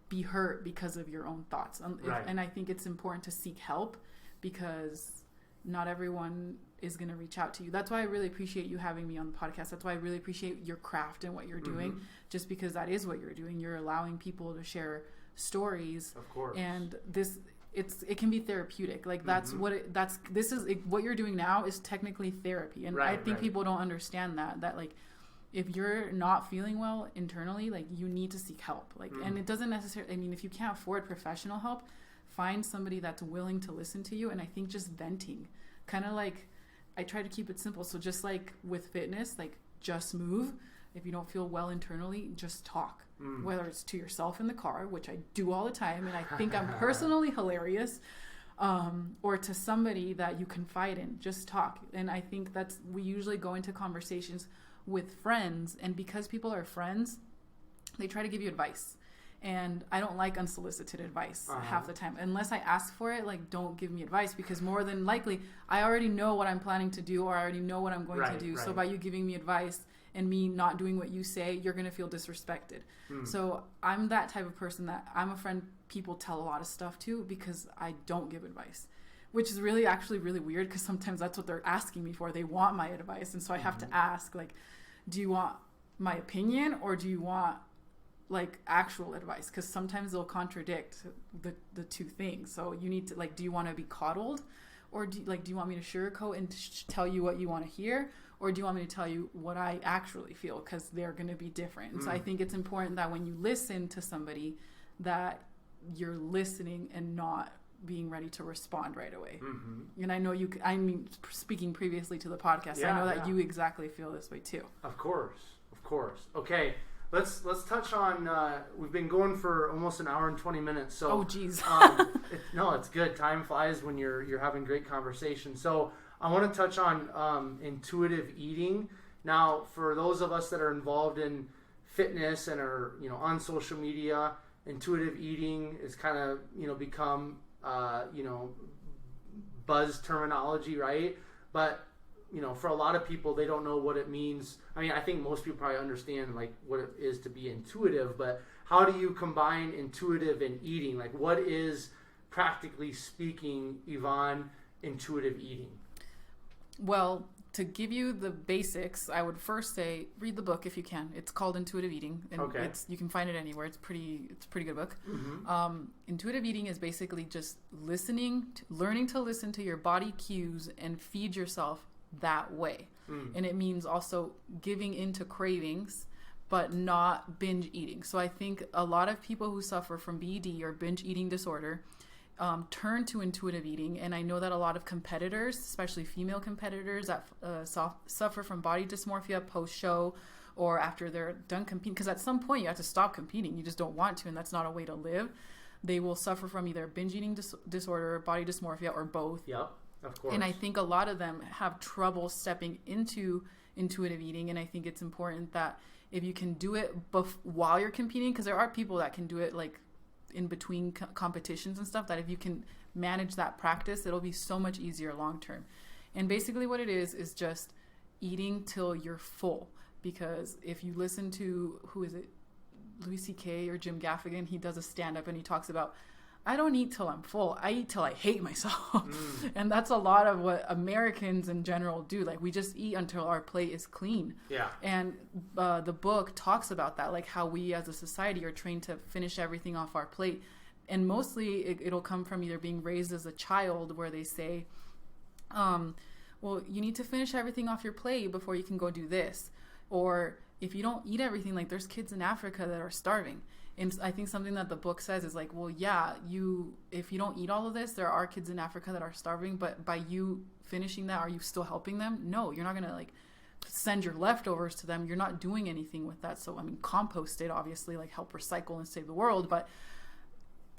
be hurt because of your own thoughts. And I think it's important to seek help, because not everyone is going to reach out to you. That's why I really appreciate you having me on the podcast. That's why I really appreciate your craft and what you're doing, just because that is what you're doing. You're allowing people to share stories. Of course. And it can be therapeutic. Like that's what what you're doing now is technically therapy. And I think people don't understand that like, if you're not feeling well internally, like you need to seek help. Like, and it doesn't necessarily, I mean, if you can't afford professional help, find somebody that's willing to listen to you. And I think just venting, kind of like, I try to keep it simple. So just like with fitness, like just move. If you don't feel well internally, just talk. Whether it's to yourself in the car, which I do all the time, and I think I'm personally hilarious, or to somebody that you confide in, just talk. And I think we usually go into conversations with friends, and because people are friends, they try to give you advice. And I don't like unsolicited advice half the time. Unless I ask for it, like, don't give me advice, because more than likely, I already know what I'm planning to do, or I already know what I'm going to do. So by you giving me advice and me not doing what you say, you're going to feel disrespected. So I'm that type of person that I'm a friend people tell a lot of stuff to, because I don't give advice, which is actually really weird, because sometimes that's what they're asking me for. They want my advice. And so I have to ask, like, do you want my opinion, or do you want like actual advice? Because sometimes they'll contradict the two things. So you need to, like, do you want to be coddled, or do you want me to sugarcoat and tell you what you want to hear, or do you want me to tell you what I actually feel? Because they're going to be different. And so I think it's important that when you listen to somebody, that you're listening and not being ready to respond right away. And I know speaking previously to the podcast, I know that you exactly feel this way too. Of course. Okay. Let's touch on, we've been going for almost an hour and 20 minutes. So, oh, geez. No, it's good. Time flies when you're having great conversation. So I want to touch on intuitive eating. Now, for those of us that are involved in fitness and are, on social media, intuitive eating is kind of, become, buzz terminology, right? But for a lot of people, they don't know what it means. I mean, I think most people probably understand like what it is to be intuitive, but how do you combine intuitive and eating? Like, what is, practically speaking, Ivonnce, intuitive eating? Well, to give you the basics, I would first say read the book if you can. It's called Intuitive Eating, and you can find it anywhere. It's a pretty good book. Intuitive eating is basically just learning to listen to your body cues and feed yourself that way. And it means also giving into cravings, but not binge eating. So I think a lot of people who suffer from BED or binge eating disorder turn to intuitive eating. And I know that a lot of competitors, especially female competitors that suffer from body dysmorphia post-show or after they're done competing, because at some point you have to stop competing. You just don't want to, and that's not a way to live. They will suffer from either binge eating disorder, body dysmorphia, or both. Yep. Of course. And I think a lot of them have trouble stepping into intuitive eating. And I think it's important that if you can do it while you're competing, because there are people that can do it like in between competitions and stuff, that if you can manage that practice, it'll be so much easier long term. And basically what it is just eating till you're full. Because if you listen to, who is it, Louis C.K. or Jim Gaffigan, he does a stand-up and he talks about, I don't eat till I'm full. I eat till I hate myself. And that's a lot of what Americans in general do. Like, we just eat until our plate is clean. Yeah. And the book talks about that, like how we as a society are trained to finish everything off our plate. And mostly it'll come from either being raised as a child, where they say, well, you need to finish everything off your plate before you can go do this. Or if you don't eat everything, like there's kids in Africa that are starving. And I think something that the book says is like, well, yeah, if you don't eat all of this, there are kids in Africa that are starving, but by you finishing that, are you still helping them? No, you're not going to like send your leftovers to them. You're not doing anything with that. So, I mean, compost it, obviously, like help recycle and save the world. But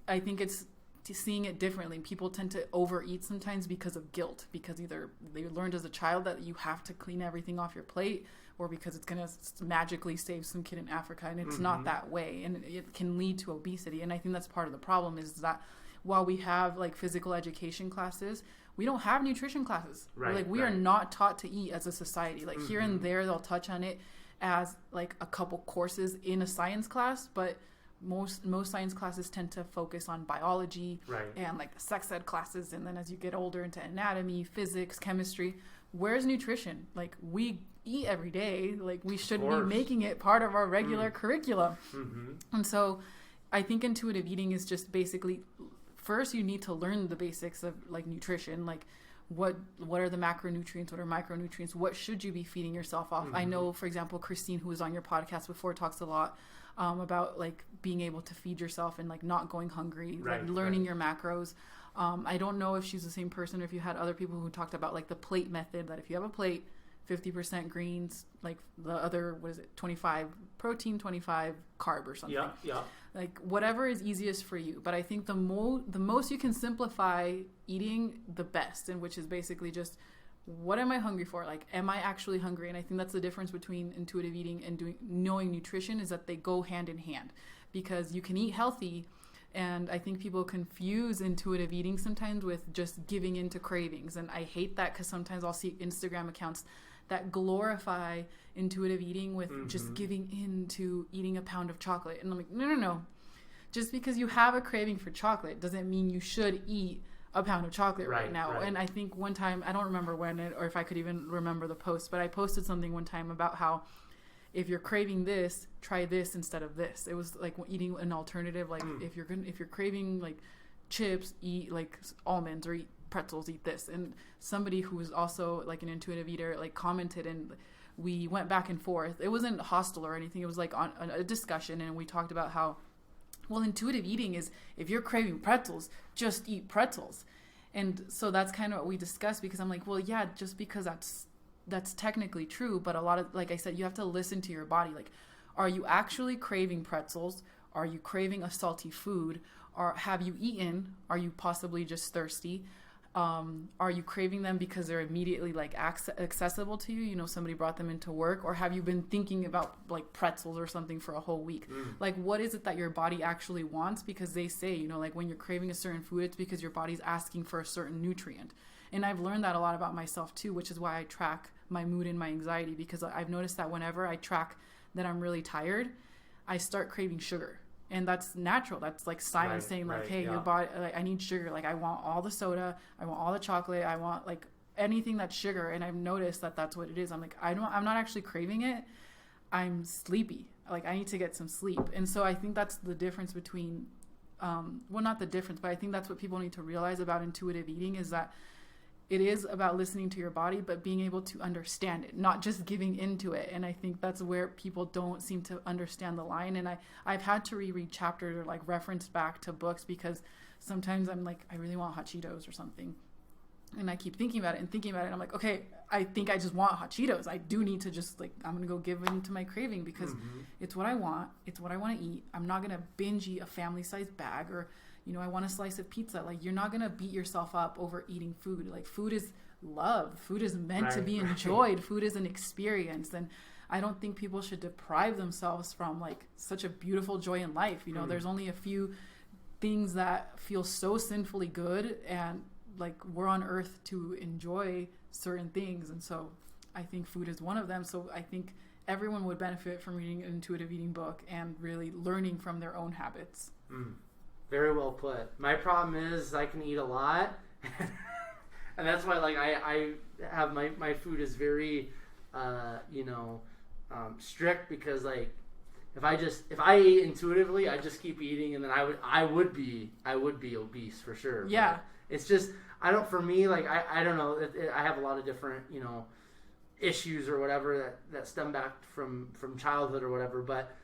I think it's seeing it differently. People tend to overeat sometimes because of guilt, because either they learned as a child that you have to clean everything off your plate, or because it's going to magically save some kid in Africa, and it's not that way, and it can lead to obesity. And I think that's part of the problem, is that while we have like physical education classes, we don't have nutrition classes. Right, like we are not taught to eat as a society. Like here and there they'll touch on it as like a couple courses in a science class, but most science classes tend to focus on biology and like the sex ed classes, and then as you get older into anatomy, physics, chemistry. Where's nutrition? Like, we eat every day. Like, we should be making it part of our regular curriculum. And so I think intuitive eating is just basically, first you need to learn the basics of like nutrition, like what are the macronutrients, what are micronutrients, what should you be feeding yourself off. I know, for example, Christine, who was on your podcast before, talks a lot about like being able to feed yourself and like not going hungry, like learning your macros. I don't know if she's the same person or if you had other people who talked about like the plate method, that if you have a plate, 50% greens, like the other, 25 protein, 25 carb or something. Yeah. Like whatever is easiest for you. But I think the most you can simplify eating, the best, and which is basically just, what am I hungry for? Like, am I actually hungry? And I think that's the difference between intuitive eating and knowing nutrition, is that they go hand in hand, because you can eat healthy. And I think people confuse intuitive eating sometimes with just giving into cravings. And I hate that, because sometimes I'll see Instagram accounts that glorify intuitive eating with just giving into eating a pound of chocolate. And I'm like, no. Just because you have a craving for chocolate doesn't mean you should eat a pound of chocolate right now. And I think one time, I don't remember when or if I could even remember the post, but I posted something one time about how if you're craving this, try this instead of this. It was like eating an alternative. Like if you're craving like chips, eat like almonds, or eat pretzels, eat this. And somebody who was also like an intuitive eater like commented, and we went back and forth. It wasn't hostile or anything. It was like on a discussion, and we talked about how, well, intuitive eating is, if you're craving pretzels, just eat pretzels. And so that's kind of what we discussed, because I'm like, well, yeah, just because that's technically true, but a lot of, like I said, you have to listen to your body. Like, are you actually craving pretzels? Are you craving a salty food? Or have you eaten? Are you possibly just thirsty? Are you craving them because they're immediately like accessible to you? You know, somebody brought them into work, or have you been thinking about like pretzels or something for a whole week? Like, what is it that your body actually wants? Because they say, you know, like when you're craving a certain food, it's because your body's asking for a certain nutrient. And I've learned that a lot about myself too, which is why I track my mood and my anxiety, because I've noticed that whenever I track that I'm really tired, I start craving sugar. And that's natural. That's like science saying like, hey, your body, like, I need sugar. Like, I want all the soda. I want all the chocolate. I want like anything that's sugar. And I've noticed that that's what it is. I'm like, I'm not actually craving it. I'm sleepy. Like, I need to get some sleep. And so I think that's the difference between, well, not the difference, but I think that's what people need to realize about intuitive eating, is that it is about listening to your body, but being able to understand it, not just giving into it. And I think that's where people don't seem to understand the line. And I've had to reread chapters or like reference back to books, because sometimes I'm like, I really want hot Cheetos or something. And I keep thinking about it. And I'm like, okay, I think I just want hot Cheetos. I do need to just like, I'm going to go give in to my craving, because it's what I want. It's what I want to eat. I'm not going to binge eat a family-sized bag, or, you know, I want a slice of pizza. Like, you're not going to beat yourself up over eating food. Like, food is love. Food is meant to be enjoyed. Food is an experience. And I don't think people should deprive themselves from like such a beautiful joy in life. You know, there's only a few things that feel so sinfully good, and like, we're on earth to enjoy certain things. And so I think food is one of them. So I think everyone would benefit from reading an intuitive eating book and really learning from their own habits. Very well put. My problem is I can eat a lot, and that's why like I have my food is very strict, because like if I ate intuitively, I just keep eating, and then I would be obese for sure. Yeah. But it's just, for me, like I don't know, I have a lot of different, you know, issues or whatever that stem back from childhood or whatever, but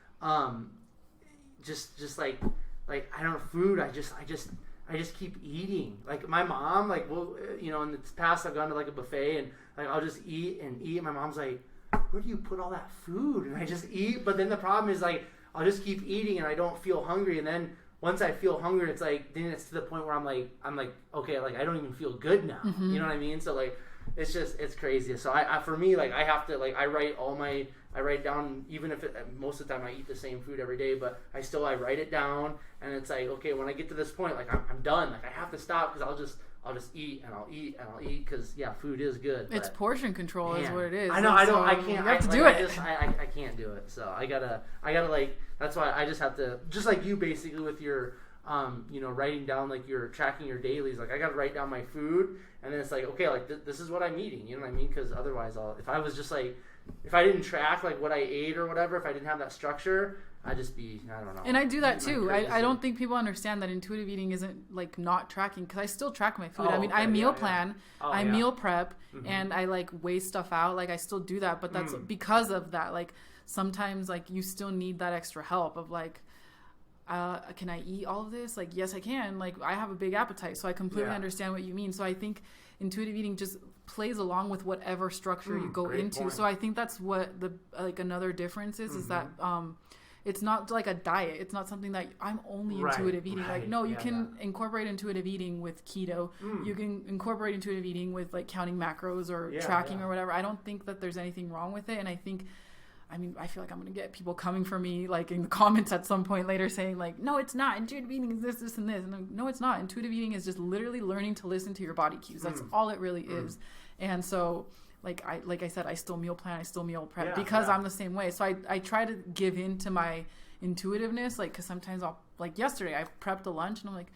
just like I don't know, food, I just keep eating. Like, my mom, like, well, you know, in the past I've gone to like a buffet, and like I'll just eat and eat. My mom's like, where do you put all that food? And I just eat. But then the problem is like I'll just keep eating and I don't feel hungry. And then once I feel hungry, it's like, then it's to the point where I'm like okay, like I don't even feel good now. You know what I mean? So like it's crazy. So I for me, like I have to, like I write down, even if most of the time I eat the same food every day, but I write it down, and it's like, okay, when I get to this point, like I'm done, like I have to stop, because I'll just eat and I'll eat and I'll eat because food is good. It's portion control is what it is. I know. I can't. You have to do it. I can't do it. So I gotta like. That's why I just have to, just like you basically with your, writing down like you're tracking your dailies. Like I gotta write down my food, and then it's like, okay, like this is what I'm eating. You know what I mean? Because otherwise, if I was just like, if I didn't track like what I ate or whatever, if I didn't have that structure, I'd just be, I don't know. And I do that too. I don't think people understand that intuitive eating isn't like not tracking, because I still track my food. I meal plan, I meal prep, and I like weigh stuff out. Like I still do that, but that's because of that. Like sometimes like you still need that extra help of like, can I eat all of this? Like, yes, I can. Like I have a big appetite, so I completely understand what you mean. So I think intuitive eating just plays along with whatever structure you go into. Point. So I think that's what the another difference is that it's not like a diet. It's not something that I'm only intuitive eating. Like no, you can incorporate intuitive eating with keto. You can incorporate intuitive eating with like counting macros or tracking or whatever. I don't think that there's anything wrong with it. And I feel like I'm going to get people coming for me like in the comments at some point later saying like, no, it's not. Intuitive eating is this, and this. And like, no, it's not. Intuitive eating is just literally learning to listen to your body cues. That's all it really is. And so like I said, I still meal plan, I still meal prep because I'm the same way. So I try to give in to my intuitiveness, like, because sometimes I'll, like yesterday I prepped a lunch and I'm like,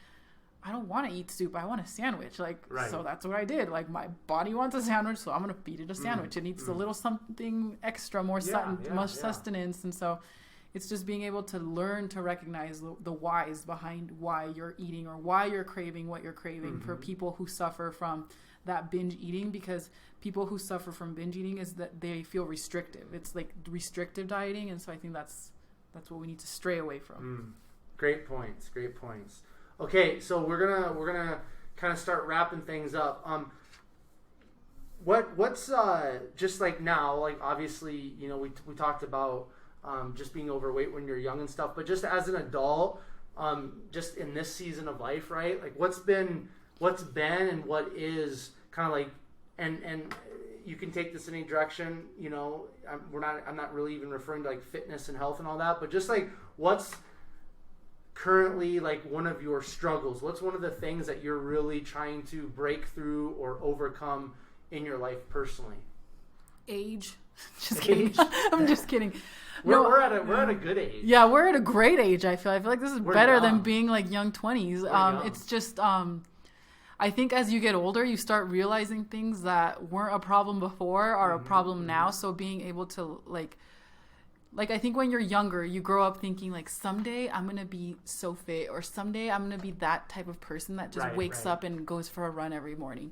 I don't want to eat soup, I want a sandwich. Like, so that's what I did. Like my body wants a sandwich, so I'm going to feed it a sandwich. It needs a little something extra, more sustenance. And so it's just being able to learn to recognize the whys behind why you're eating or why you're craving what you're craving for people who suffer from that binge eating, because people who suffer from binge eating is that they feel restrictive. It's like restrictive dieting, and so I think that's what we need to stray away from. Great points. Okay, so we're gonna kind of start wrapping things up. What's just like now, like obviously, we talked about just being overweight when you're young and stuff, but just as an adult, just in this season of life, right? Like what's been and what is kind of like, and you can take this in any direction, I'm not really even referring to like fitness and health and all that, but just like what's currently like one of your struggles? What's one of the things that you're really trying to break through or overcome in your life personally? Age. Just kidding. I'm just kidding. We're at a good age. Yeah, we're at a great age. I feel like this is better than being like young 20s. It's just I think as you get older, you start realizing things that weren't a problem before are a problem now. So being able to like I think when you're younger, you grow up thinking like someday I'm going to be so fit, or someday I'm going to be that type of person that just wakes up and goes for a run every morning.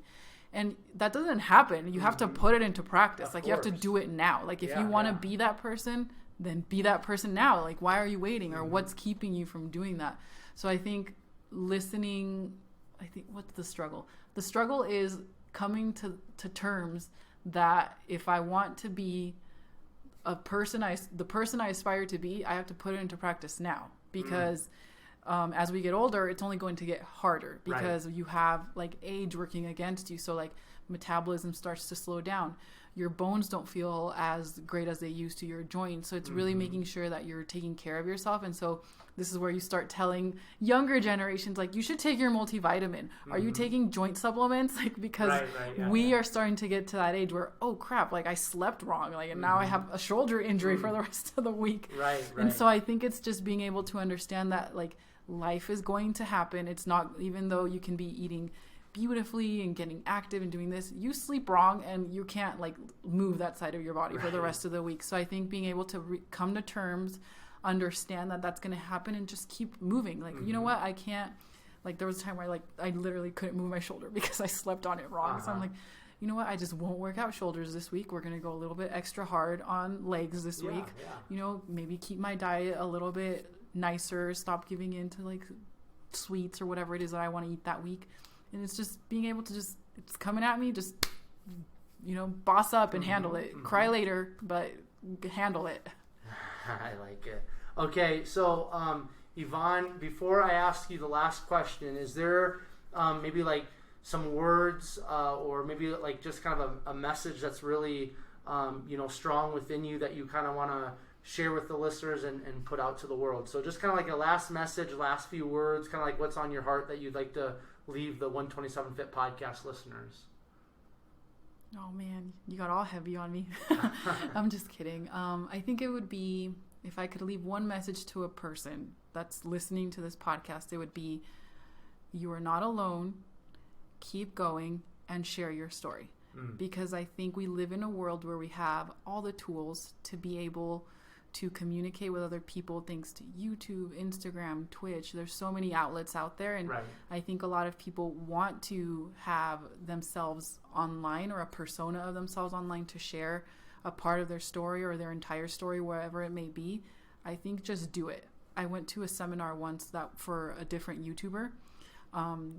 And that doesn't happen. You have to put it into practice. Like you have to do it now. Like if you want to be that person, then be that person now. Like why are you waiting, or what's keeping you from doing that? So I think listening, what's the struggle? The struggle is coming to terms that if I want to be the person I aspire to be, I have to put it into practice now, because as we get older, it's only going to get harder because you have like age working against you. So like metabolism starts to slow down. Your bones don't feel as great as they used to, your joints. So it's really making sure that you're taking care of yourself. And so this is where you start telling younger generations, like, you should take your multivitamin. Are you taking joint supplements? Like, because we are starting to get to that age where, oh crap, like I slept wrong. Like, and now I have a shoulder injury for the rest of the week. And so I think it's just being able to understand that like life is going to happen. It's not, even though you can be eating beautifully and getting active and doing this, you sleep wrong and you can't like move that side of your body for the rest of the week. So I think being able to come to terms, understand that that's going to happen, and just keep moving. Like, you know what, I can't, like there was a time where I literally couldn't move my shoulder because I slept on it wrong. So I'm like, you know what, I just won't work out shoulders this week. We're going to go a little bit extra hard on legs this week. Maybe keep my diet a little bit nicer, stop giving in to like sweets or whatever it is that I want to eat that week. And it's just being able to just, it's coming at me, just, boss up and handle it. Cry later, but handle it. I like it. Okay, so Ivonnce, before I ask you the last question, is there maybe like some words or maybe like just kind of a message that's really, strong within you that you kind of want to share with the listeners and put out to the world? So just kind of like a last message, last few words, kind of like what's on your heart that you'd like to leave the 127 Fit podcast listeners? Oh man, you got all heavy on me. I'm just kidding. I think it would be, if I could leave one message to a person that's listening to this podcast, it would be, you are not alone. Keep going and share your story. Because I think we live in a world where we have all the tools to be able to communicate with other people, thanks to YouTube, Instagram, Twitch. There's so many outlets out there, and right. I think a lot of people want to have themselves online, or a persona of themselves online, to share a part of their story or their entire story, wherever it may be. I think just do it. I went to a seminar once that for a different YouTuber.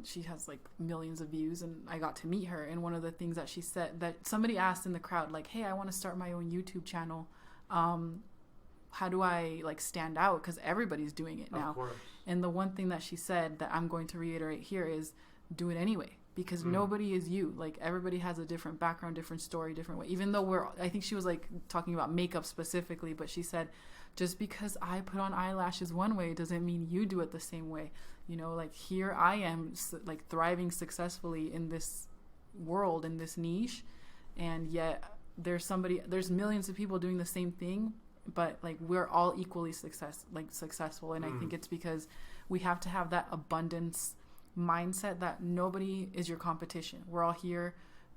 She has like millions of views, and I got to meet her. And one of the things that she said, that somebody asked in the crowd, like, hey, I want to start my own YouTube channel. How do I like stand out? Because everybody's doing it now. Of course. And the one thing that she said that I'm going to reiterate here is do it anyway, because nobody is you. Like, everybody has a different background, different story, different way. Even though I think she was like talking about makeup specifically, but she said, just because I put on eyelashes one way doesn't mean you do it the same way. You know, like, here I am like thriving successfully in this world, in this niche, and yet there's millions of people doing the same thing, but like we're all equally successful. And I think it's because we have to have that abundance mindset that nobody is your competition. We're all here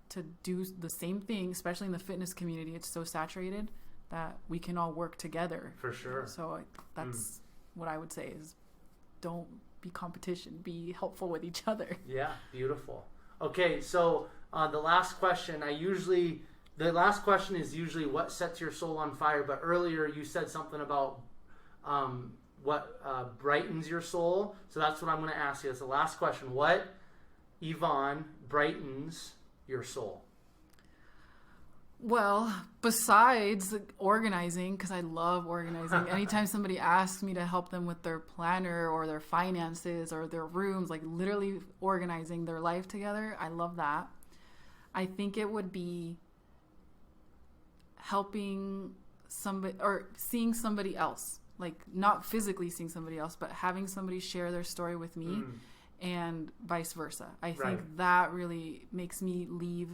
to do the same thing, especially in the fitness community. It's so saturated that we can all work together. For sure. So that's what I would say is, don't be competition, be helpful with each other. Yeah, beautiful. Okay, so the last question is usually what sets your soul on fire, but earlier you said something about what brightens your soul. So that's what I'm going to ask you. That's the last question. What, Ivonnce, brightens your soul? Well, besides organizing, because I love organizing, anytime somebody asks me to help them with their planner or their finances or their rooms, like literally organizing their life together, I love that. I think it would be helping somebody or seeing somebody else, like not physically seeing somebody else, but having somebody share their story with me and vice versa. I think that really makes me leave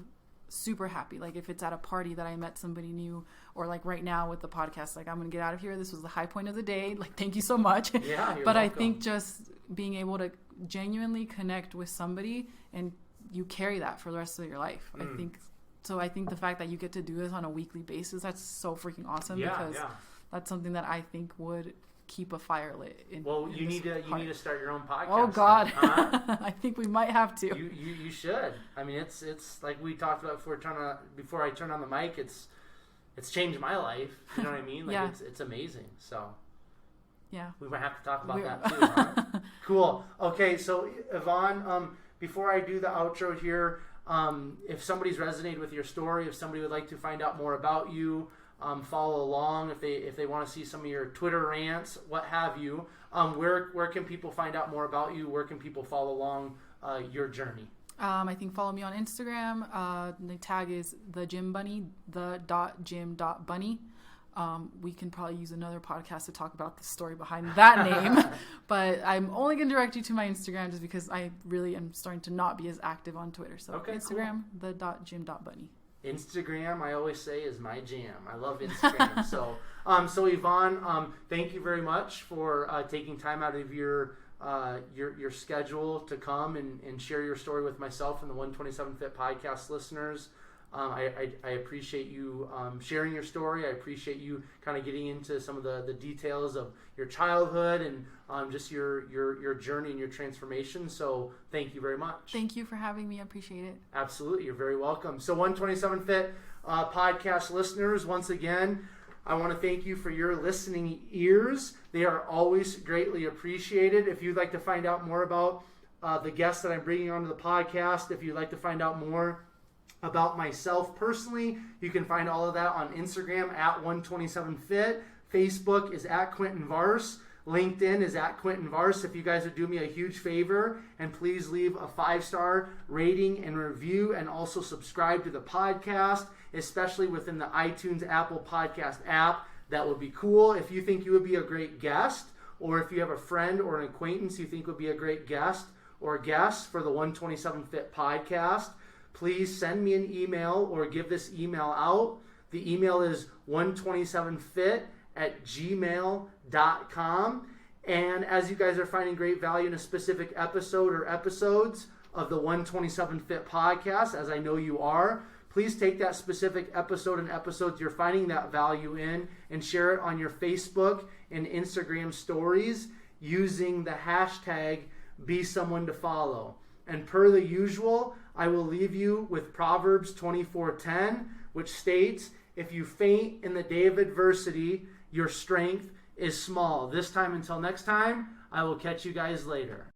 super happy. Like if it's at a party that I met somebody new, or like right now with the podcast, like I'm gonna get out of here, this was the high point of the day, like thank you so much. Yeah, but welcome. I think just being able to genuinely connect with somebody, and you carry that for the rest of your life. I think the fact that you get to do this on a weekly basis, that's so freaking awesome. Because that's something that I think would keep a fire lit. You need to start your own podcast. Oh God, I think we might have to. You should. I mean, it's like we talked about before I turned on the mic. It's changed my life. You know what I mean? Like it's amazing. So yeah, we might have to talk about that too. Huh? Cool. Okay, so Ivonnce, before I do the outro here, if somebody's resonated with your story, if somebody would like to find out more about you, follow along, if they want to see some of your Twitter rants, what have you, where can people find out more about you? Where can people follow along your journey? I think follow me on Instagram. The tag is the.gymbunny, the.gym.bunny. We can probably use another podcast to talk about the story behind that name, but I'm only going to direct you to my Instagram just because I really am starting to not be as active on Twitter. So Instagram, cool. the.gym.bunny. Instagram, I always say, is my jam. I love Instagram. So Ivonnce, thank you very much for taking time out of your schedule to come and share your story with myself and the 127 Fit podcast listeners. I appreciate you sharing your story. I appreciate you kind of getting into some of the details of your childhood and just your journey and your transformation. So thank you very much. Thank you for having me. I appreciate it. Absolutely. You're very welcome. So 127 Fit podcast listeners, once again, I want to thank you for your listening ears. They are always greatly appreciated. If you'd like to find out more about the guests that I'm bringing onto the podcast, if you'd like to find out more about myself personally, you can find all of that on Instagram at 127fit. Facebook is at Quentin Varse. LinkedIn is at Quentin Varse. If you guys would do me a huge favor and please leave a 5-star rating and review, and also subscribe to the podcast, especially within the iTunes Apple Podcast app, that would be cool. If you think you would be a great guest, or if you have a friend or an acquaintance you think would be a great guest, or guests for the 127 Fit podcast, please send me an email or give this email out. The email is 127fit@gmail.com. And as you guys are finding great value in a specific episode or episodes of the 127 Fit podcast, as I know you are, please take that specific episode and episodes you're finding that value in and share it on your Facebook and Instagram stories using the hashtag #BeSomeoneToFollow. And per the usual, I will leave you with Proverbs 24:10, which states, "If you faint in the day of adversity, your strength is small." This time, until next time, I will catch you guys later.